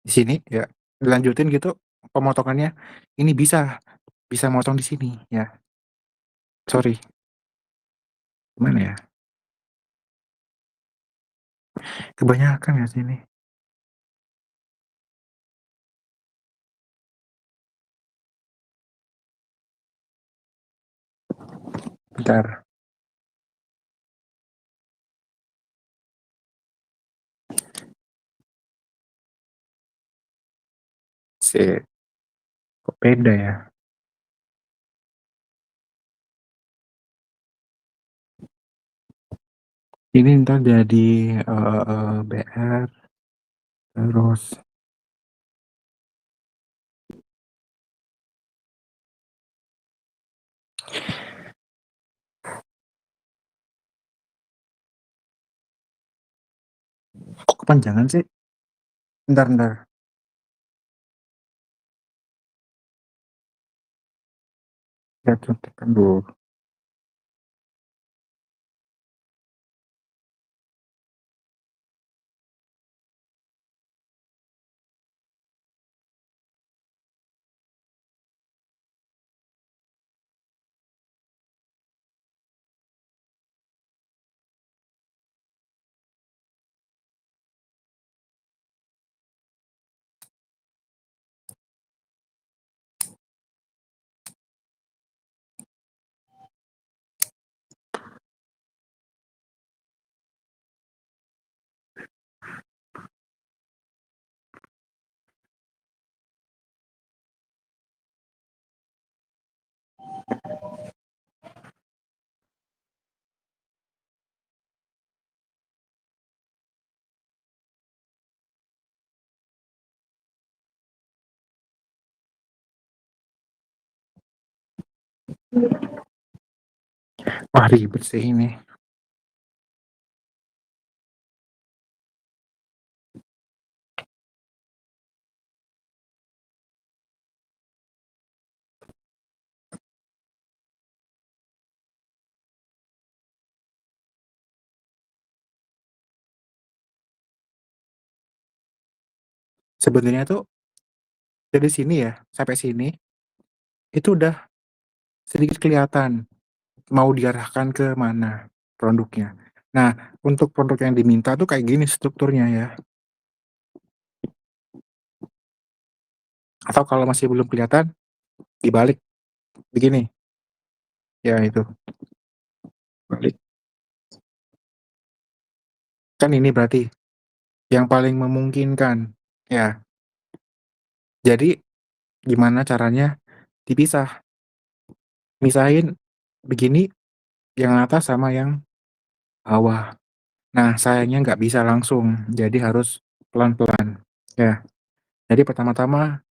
di sini, ya dilanjutin gitu pemotongannya, ini bisa motong di sini ya. Sorry, gimana ya? Kebanyakan ya sini. Bentar. Kok beda ya? Ini ntar jadi BR terus kok kepanjangan sih? Bentar. Ya contohkan dulu. Wah, ribet sih ini. Sebenarnya tuh dari sini ya sampai sini itu udah sedikit kelihatan mau diarahkan ke mana produknya. Nah, untuk produk yang diminta tuh kayak gini strukturnya ya. Atau kalau masih belum kelihatan, dibalik begini. Ya itu, balik. Kan ini berarti yang paling memungkinkan. Ya. Jadi gimana caranya dipisah? Misahin begini yang atas sama yang bawah. Nah, sayangnya nggak bisa langsung, jadi harus pelan-pelan. Ya. Jadi pertama-tama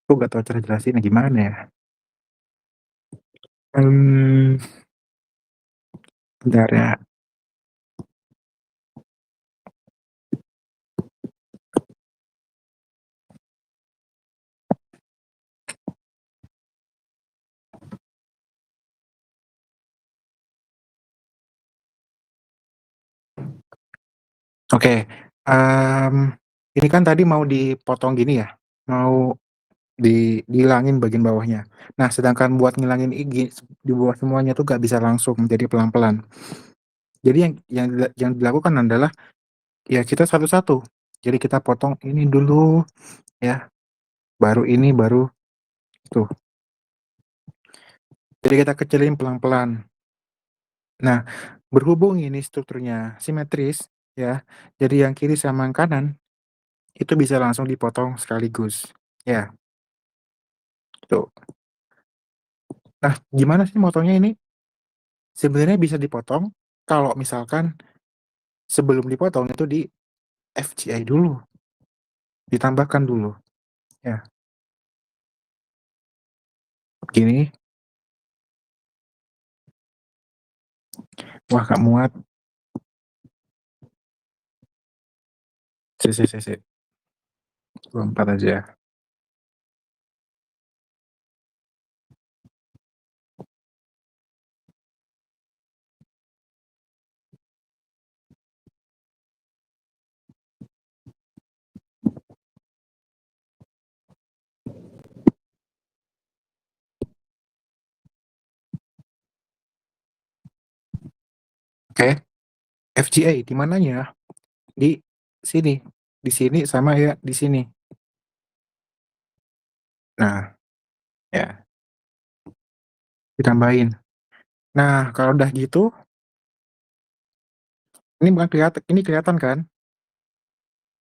aku nggak tahu cara jelasinnya gimana ya. Bentar ya. Oke, ini kan tadi mau dipotong gini ya, mau dihilangin bagian bawahnya. Nah, sedangkan buat ngilangin di bawah semuanya tuh gak bisa langsung, jadi pelan-pelan. Jadi yang dilakukan adalah ya kita satu-satu. Jadi kita potong ini dulu ya, baru ini, baru tuh. Jadi kita kecilin pelan-pelan. Nah, berhubung ini strukturnya simetris ya, jadi yang kiri sama yang kanan itu bisa langsung dipotong sekaligus. Ya, tuh. Nah, gimana sih motongnya ini? Sebenarnya bisa dipotong kalau misalkan sebelum dipotong itu di FGI dulu, ditambahkan dulu. Ya, begini. Wah, gak muat. Si. 24 aja. Oke, FGA di mananya? Di sini. Di sini sama ya di sini. Nah, ya. Ditambahin. Nah, kalau udah gitu, ini kelihatan kan?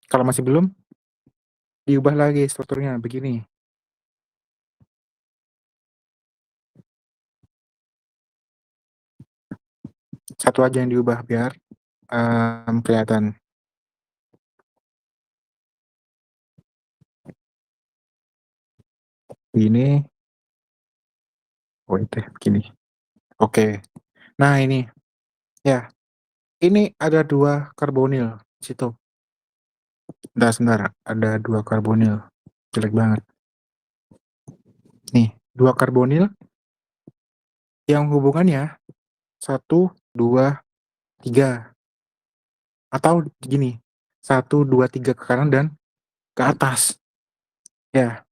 Kalau masih belum, diubah lagi strukturnya begini. Satu aja yang diubah biar kelihatan. Begini. Oh, itu begini. Oke. Nah, ini. Ya. Ini ada 2 karbonil di situ. Sebentar, ada 2 karbonil. Jelek banget. Nih, 2 karbonil yang hubungannya 1, 2, 3. Atau gini, 1, 2, 3 ke kanan dan ke atas. Ya.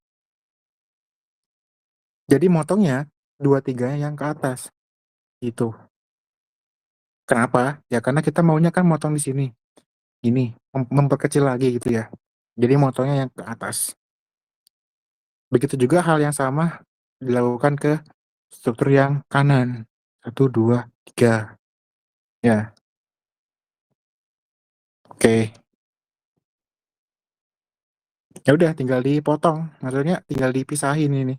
Jadi motongnya 2, 3 yang ke atas. Gitu. Kenapa? Ya karena kita maunya kan motong di sini. Ini, memperkecil lagi gitu ya. Jadi motongnya yang ke atas. Begitu juga hal yang sama dilakukan ke struktur yang kanan. 1, 2, 3. Ya. Oke. Ya udah tinggal dipotong. Maksudnya tinggal dipisahin ini.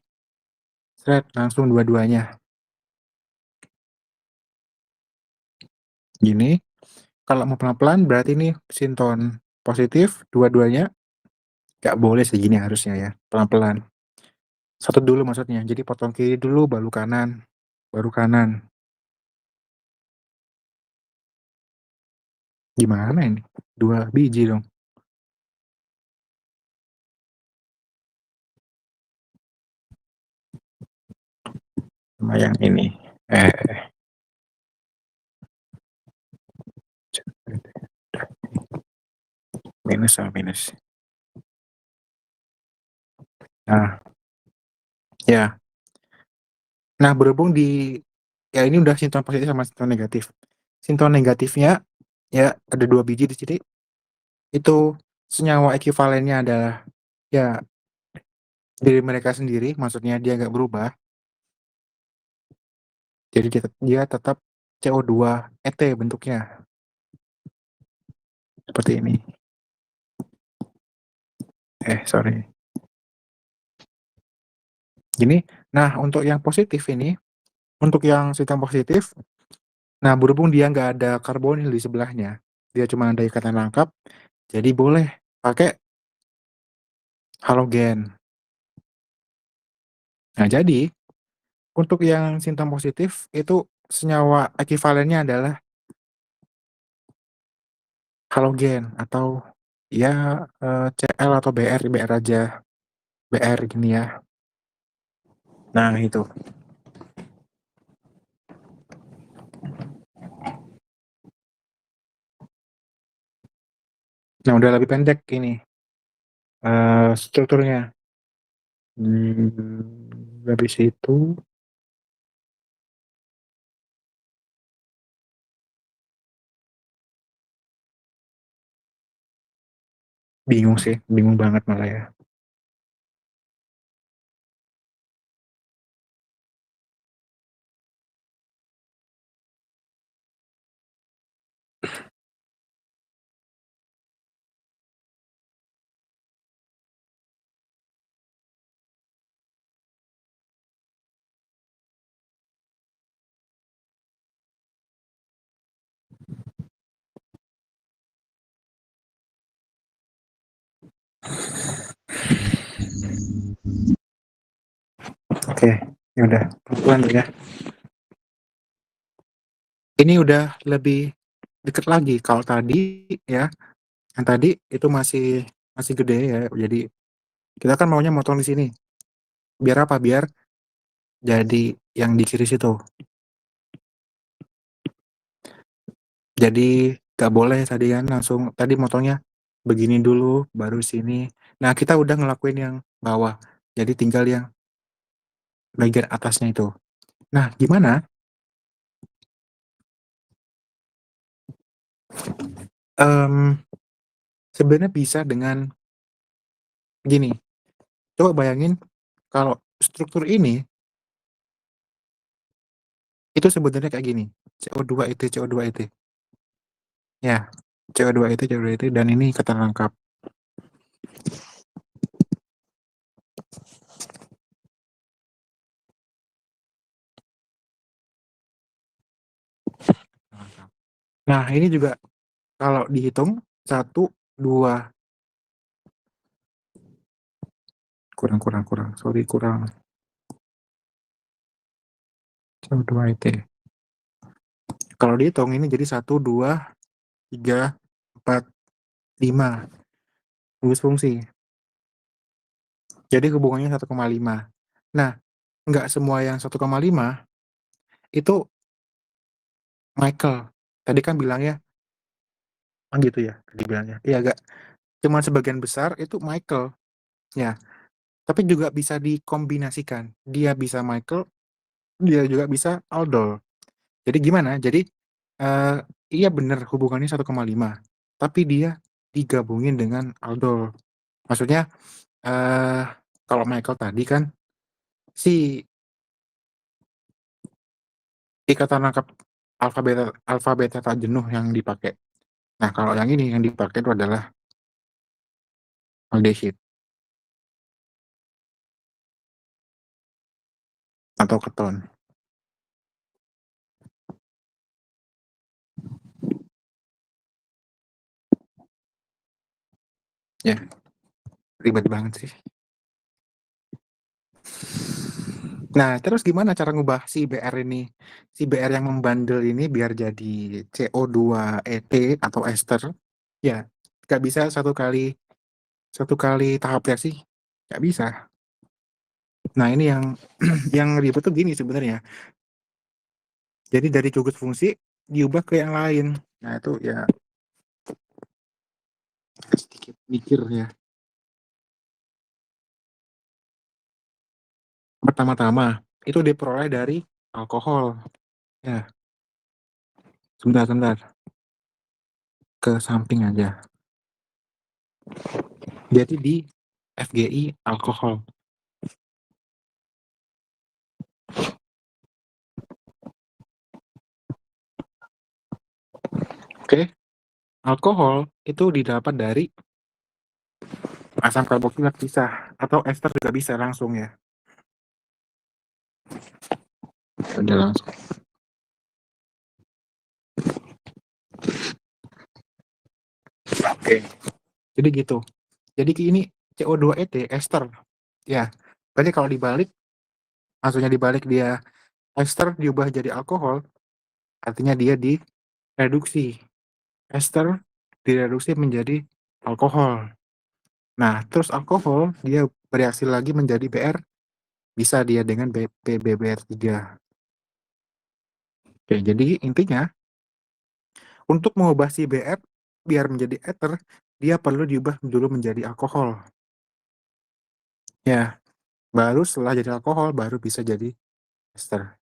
Seret, langsung dua-duanya. Gini. Kalau mau pelan-pelan berarti ini sinton positif dua-duanya. Nggak boleh segini harusnya ya, pelan-pelan. Satu dulu maksudnya, jadi potong kiri dulu baru kanan, baru kanan. Gimana ini? 2 biji dong. Sama yang ini. Minus sama minus. Nah, ya. Nah, berhubung ya ini udah sinton positif sama sinton negatif. Sinton negatifnya ya ada 2 biji di sini. Itu senyawa ekivalennya adalah ya diri mereka sendiri, maksudnya dia nggak berubah. Jadi dia tetap CO2 ET bentuknya. Seperti ini. Sorry. Gini, nah untuk yang positif ini, untuk yang sinton positif, nah berhubung dia nggak ada karbonil di sebelahnya, dia cuma ada ikatan rangkap, jadi boleh pakai halogen. Nah jadi, untuk yang sinton positif itu senyawa ekivalennya adalah halogen atau ya Cl atau BR aja. BR gini ya. Nah itu. Nah udah lebih pendek ini strukturnya. Habis itu bingung sih, bingung banget malah ya. Oke, ya udah pelan ya. Ini udah lebih deket lagi. Kalau tadi ya, yang tadi itu masih gede ya. Jadi kita kan maunya motong di sini. Biar apa? Biar jadi yang di kiri situ. Jadi gak boleh tadi kan langsung tadi motongnya begini dulu baru sini. Nah kita udah ngelakuin yang bawah. Jadi tinggal yang bagian atasnya itu. Nah gimana? Sebenarnya bisa dengan gini. Coba bayangin kalau struktur ini itu sebenarnya kayak gini. CO2 itu CO2 itu. Ya, CO2 itu CO2 itu dan ini ikatan rangkap. Nah, ini juga kalau dihitung 1 2 kurang. Sorry, kurang. CO2 itu. Kalau dihitung ini jadi 1 2 3 4 5 gugus fungsi. Jadi hubungannya 1,5. Nah, nggak semua yang 1,5 itu Michael. Tadi kan bilangnya gitu ya, tadi bilangnya. Iya, agak cuma sebagian besar itu Michael. Ya, tapi juga bisa dikombinasikan. Dia bisa Michael, dia juga bisa Aldol. Jadi gimana? Jadi iya benar hubungannya 1,5, tapi dia digabungin dengan Aldol. Maksudnya kalau Michael tadi kan si ikatan rangkap alfa beta tak jenuh yang dipakai. Nah, kalau yang ini yang dipakai itu adalah aldehyde atau keton. Ya. Ribet banget sih. Nah, terus gimana cara ngubah si BR ini? Si BR yang membandel ini biar jadi CO2 ET atau ester? Ya, nggak bisa satu kali tahap reaksi, nggak bisa. Nah, ini yang yang ribet tuh gini sebenarnya. Jadi dari gugus fungsi diubah ke yang lain. Nah, itu ya sedikit mikir ya. Pertama-tama itu diperoleh dari alkohol. Ya, sebentar. Ke samping aja. Jadi di FGI alkohol. Oke, alkohol itu didapat dari asam karboksilat bisa atau ester juga bisa langsung ya. Udah langsung. Oke, jadi gitu. Jadi ini CO2 ET ester. Ya, berarti kalau dibalik, maksudnya dibalik dia ester diubah jadi alkohol, artinya dia direduksi. Ester direduksi menjadi alkohol. Nah, terus alkohol dia bereaksi lagi menjadi BR, bisa dia dengan PBBR3. Oke, jadi intinya untuk mengubah si BR biar menjadi ether, dia perlu diubah dulu menjadi alkohol. Ya, baru setelah jadi alkohol baru bisa jadi ester.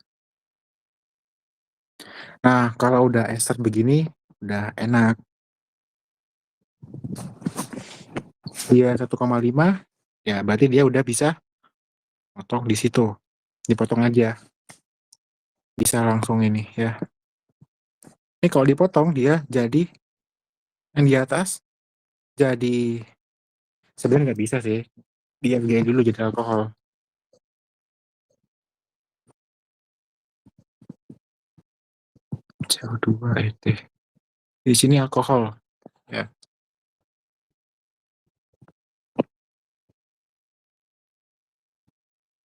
Nah, kalau udah ester begini, udah enak. Dia 1,5, ya berarti dia udah bisa potong di situ. Dipotong aja. Bisa langsung ini ya. Ini kalau dipotong dia jadi yang di atas jadi sebenarnya nggak bisa sih. Dia dulu jadi alkohol. CO2 ET. Di sini alkohol ya.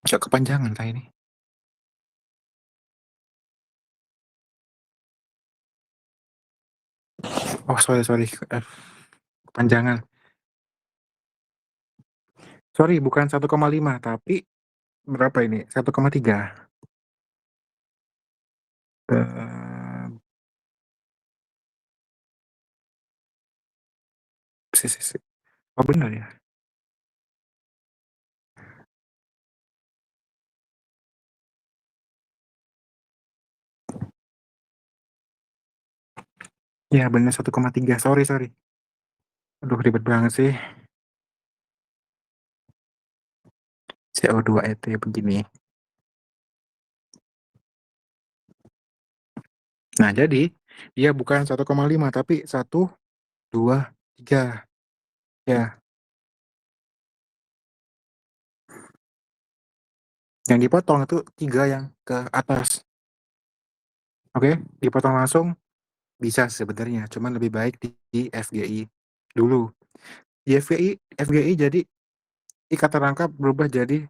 Agak kepanjangan kayak ini. Oh, sorry. Kepanjangan. Sorry, bukan 1,5, tapi berapa ini? 1,3. Si. Oh, benar ya? Ya, benar 1,3. Sorry. Aduh, ribet banget sih. CO2 ET begini. Nah, jadi dia bukan 1,5 tapi 1, 2, 3. Ya. Yang dipotong itu 3 yang ke atas. Oke, dipotong langsung bisa sebenarnya, cuman lebih baik di FGI dulu. Di FGI jadi ikatan rangkap berubah jadi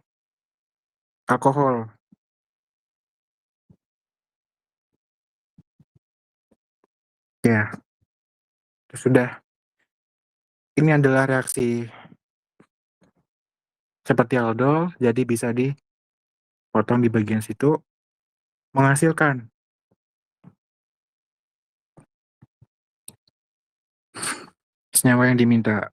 alkohol. Ya, sudah. Ini adalah reaksi seperti aldol, jadi bisa dipotong di bagian situ, menghasilkan senyawa yang diminta.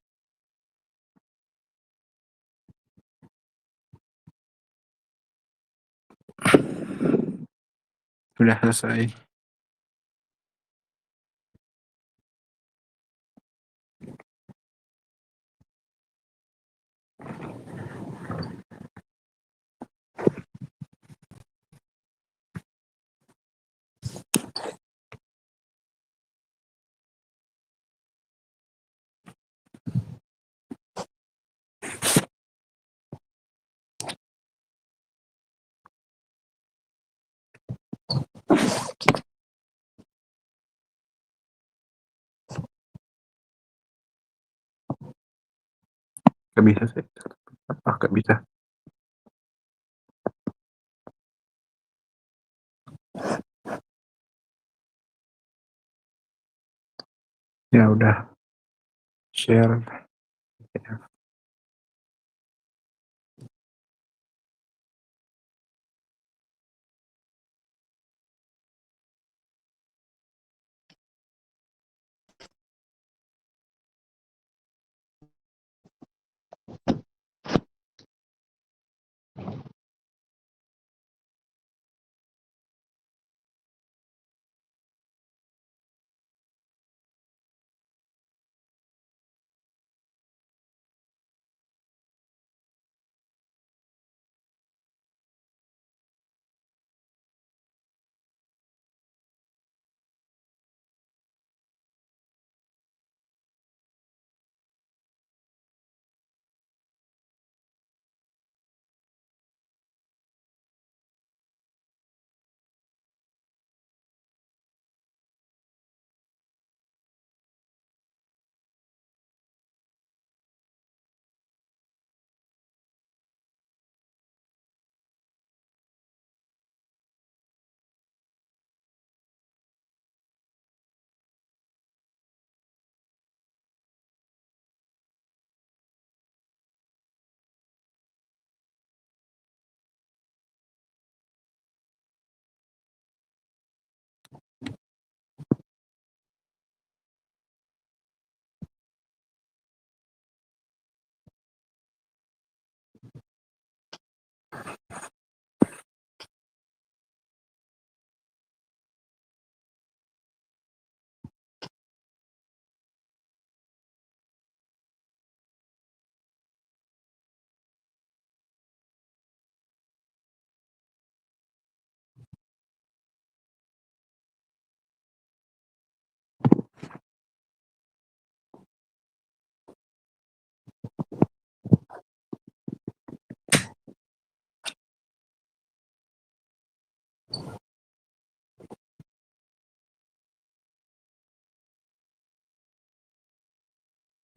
Sudah selesai. Gak bisa sih. Apa gak bisa? Ya udah, share.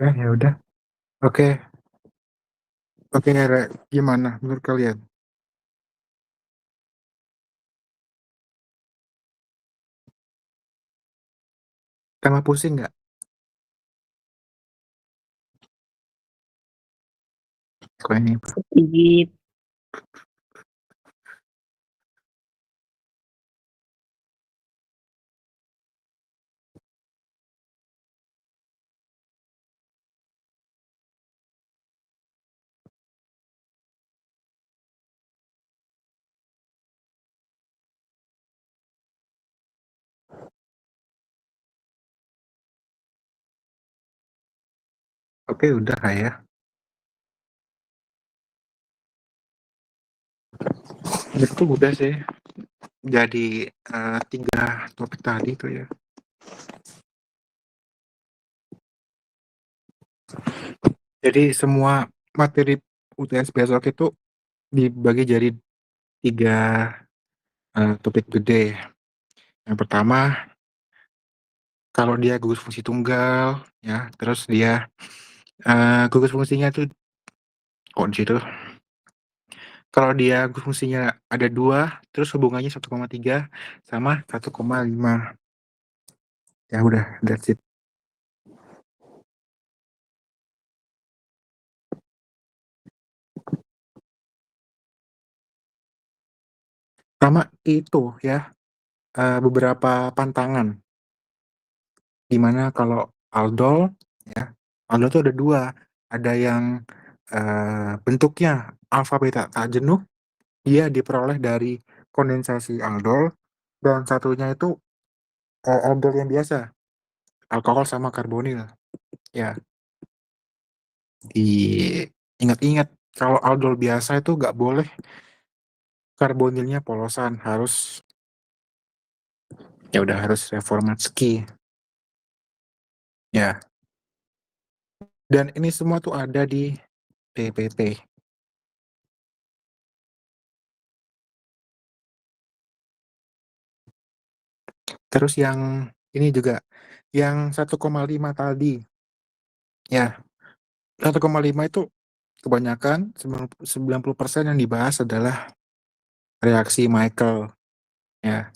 Ya udah. Oke. Oke, Re. Gimana menurut kalian? Tambah pusing nggak? Kok ini? Sedikit. Oke, udah lah ya. Itu udah sih. Jadi 3 topik tadi tuh ya. Jadi semua materi UTS besok itu dibagi jadi 3 topik gede. Yang pertama, kalau dia gugus fungsi tunggal, ya, terus dia gugus fungsinya tuh kok di situ. Kalau dia gugus fungsinya ada 2, terus hubungannya 1,3 sama 1,5. Ya udah, that's it. Sama itu ya, beberapa pantangan. Dimana kalau aldol, ya, aldol tuh ada 2. Ada yang bentuknya alfa beta tak jenuh, dia diperoleh dari kondensasi aldol, dan satunya itu aldol yang biasa, alkohol sama karbonil. Ya, diingat-ingat kalau aldol biasa itu nggak boleh karbonilnya polosan, harus ya udah harus Reformatsky. Ya. Dan ini semua tuh ada di PPT. Terus yang ini juga, yang 1,5 tadi. Ya, 1,5 itu kebanyakan 90% yang dibahas adalah reaksi Michael ya.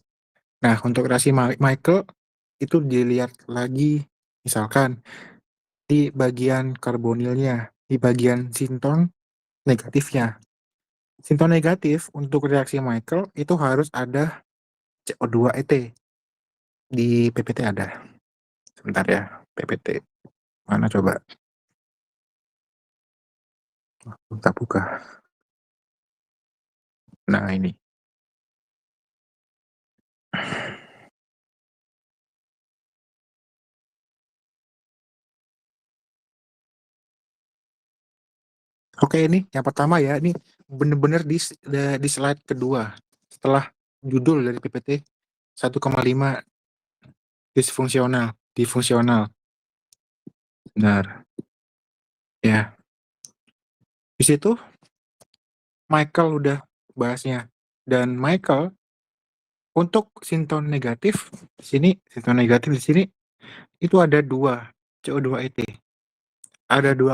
Nah, untuk reaksi Michael itu dilihat lagi misalkan di bagian karbonilnya, di bagian sinton negatifnya. Sinton negatif untuk reaksi Michael itu harus ada CO2 di PPT ada. Sebentar ya, PPT. Mana coba? Kita buka. Nah, ini. Oke, ini yang pertama ya, ini bener-bener di slide kedua. Setelah judul dari PPT 1,5 disfungsional. Benar. Ya. Di situ Michael udah bahasnya. Dan Michael untuk sinton negatif di sini itu ada 2 CO2 ada 2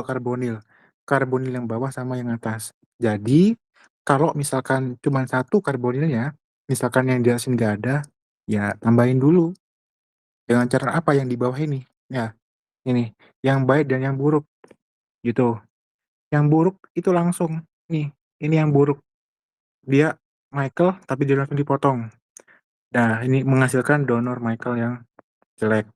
karbonil yang bawah sama yang atas. Jadi kalau misalkan cuma 1 karbonilnya, misalkan yang di atas nggak ada, ya tambahin dulu dengan cara apa yang di bawah ini ya, ini yang baik dan yang buruk gitu. Yang buruk itu langsung nih, ini yang buruk, dia Michael tapi dia langsung dipotong. Nah, ini menghasilkan donor Michael yang jelek.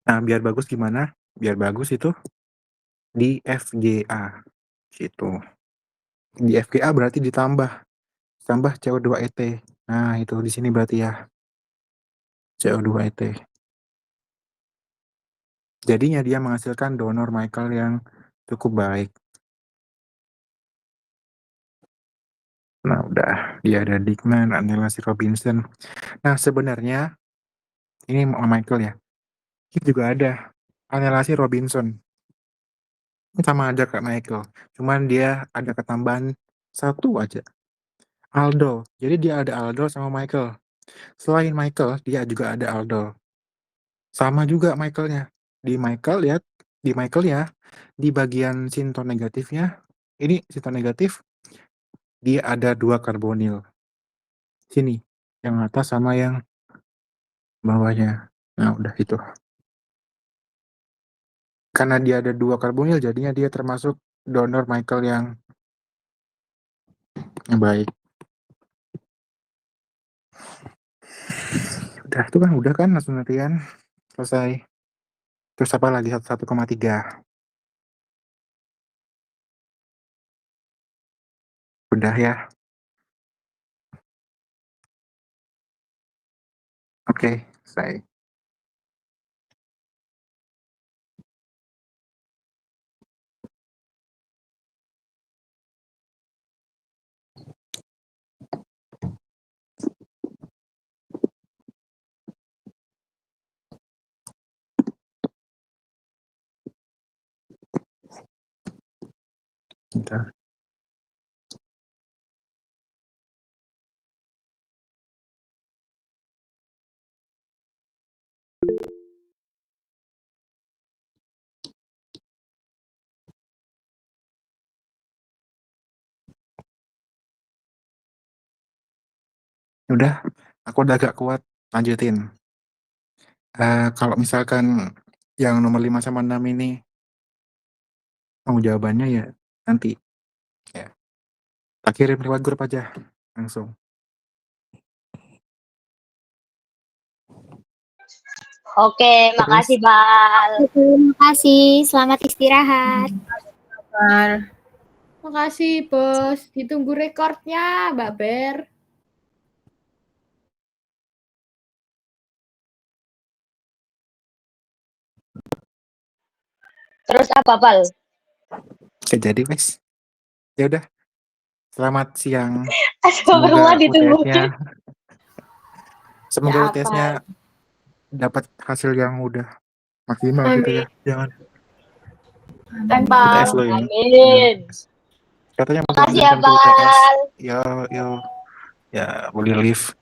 Nah, biar bagus gimana? Biar bagus itu di FGA gitu. Di FGA berarti ditambah CO2 Nah, itu di sini berarti ya. CO2 Jadinya dia menghasilkan donor Michael yang cukup baik. Nah, udah. Dia ada Dickman, anilasi Robinson. Nah, sebenarnya ini Michael ya. Ini juga ada anilasi Robinson. Sama aja kayak Michael. Cuman dia ada ketambahan 1 aja. Aldo. Jadi dia ada Aldo sama Michael. Selain Michael, dia juga ada Aldo. Sama juga Michaelnya. Di Michael ya, di bagian sinton negatifnya, ini sinton negatif, dia ada 2 karbonil. Sini, yang atas sama yang bawahnya. Nah, udah itu. Karena dia ada 2 karbonil, jadinya dia termasuk donor Michael yang baik. Udah kan langsung latihan. Selesai. Terus apa lagi 1,3? Udah ya. Oke, selesai. Bentar. Udah, aku udah agak kuat, lanjutin. Kalau misalkan yang nomor 5 sama 6 ini mau jawabannya ya nanti ya. Tak kirim lewat grup aja langsung. Oke, makasih Bal. Terima kasih, selamat istirahat. Kabar. Makasih, Bos. Ditunggu rekornya, Mbak Ber. Terus apa Bal? Oke, jadi guys. Ya udah. Selamat siang. Aduh, rumah ditunggu. Semoga Ya, UTS-nya dapat hasil yang udah maksimal gitu ya. Jangan Tempal. UTS lo ini. Amin. Katanya Makasih mau ya Bal. Yo. Ya, boleh live.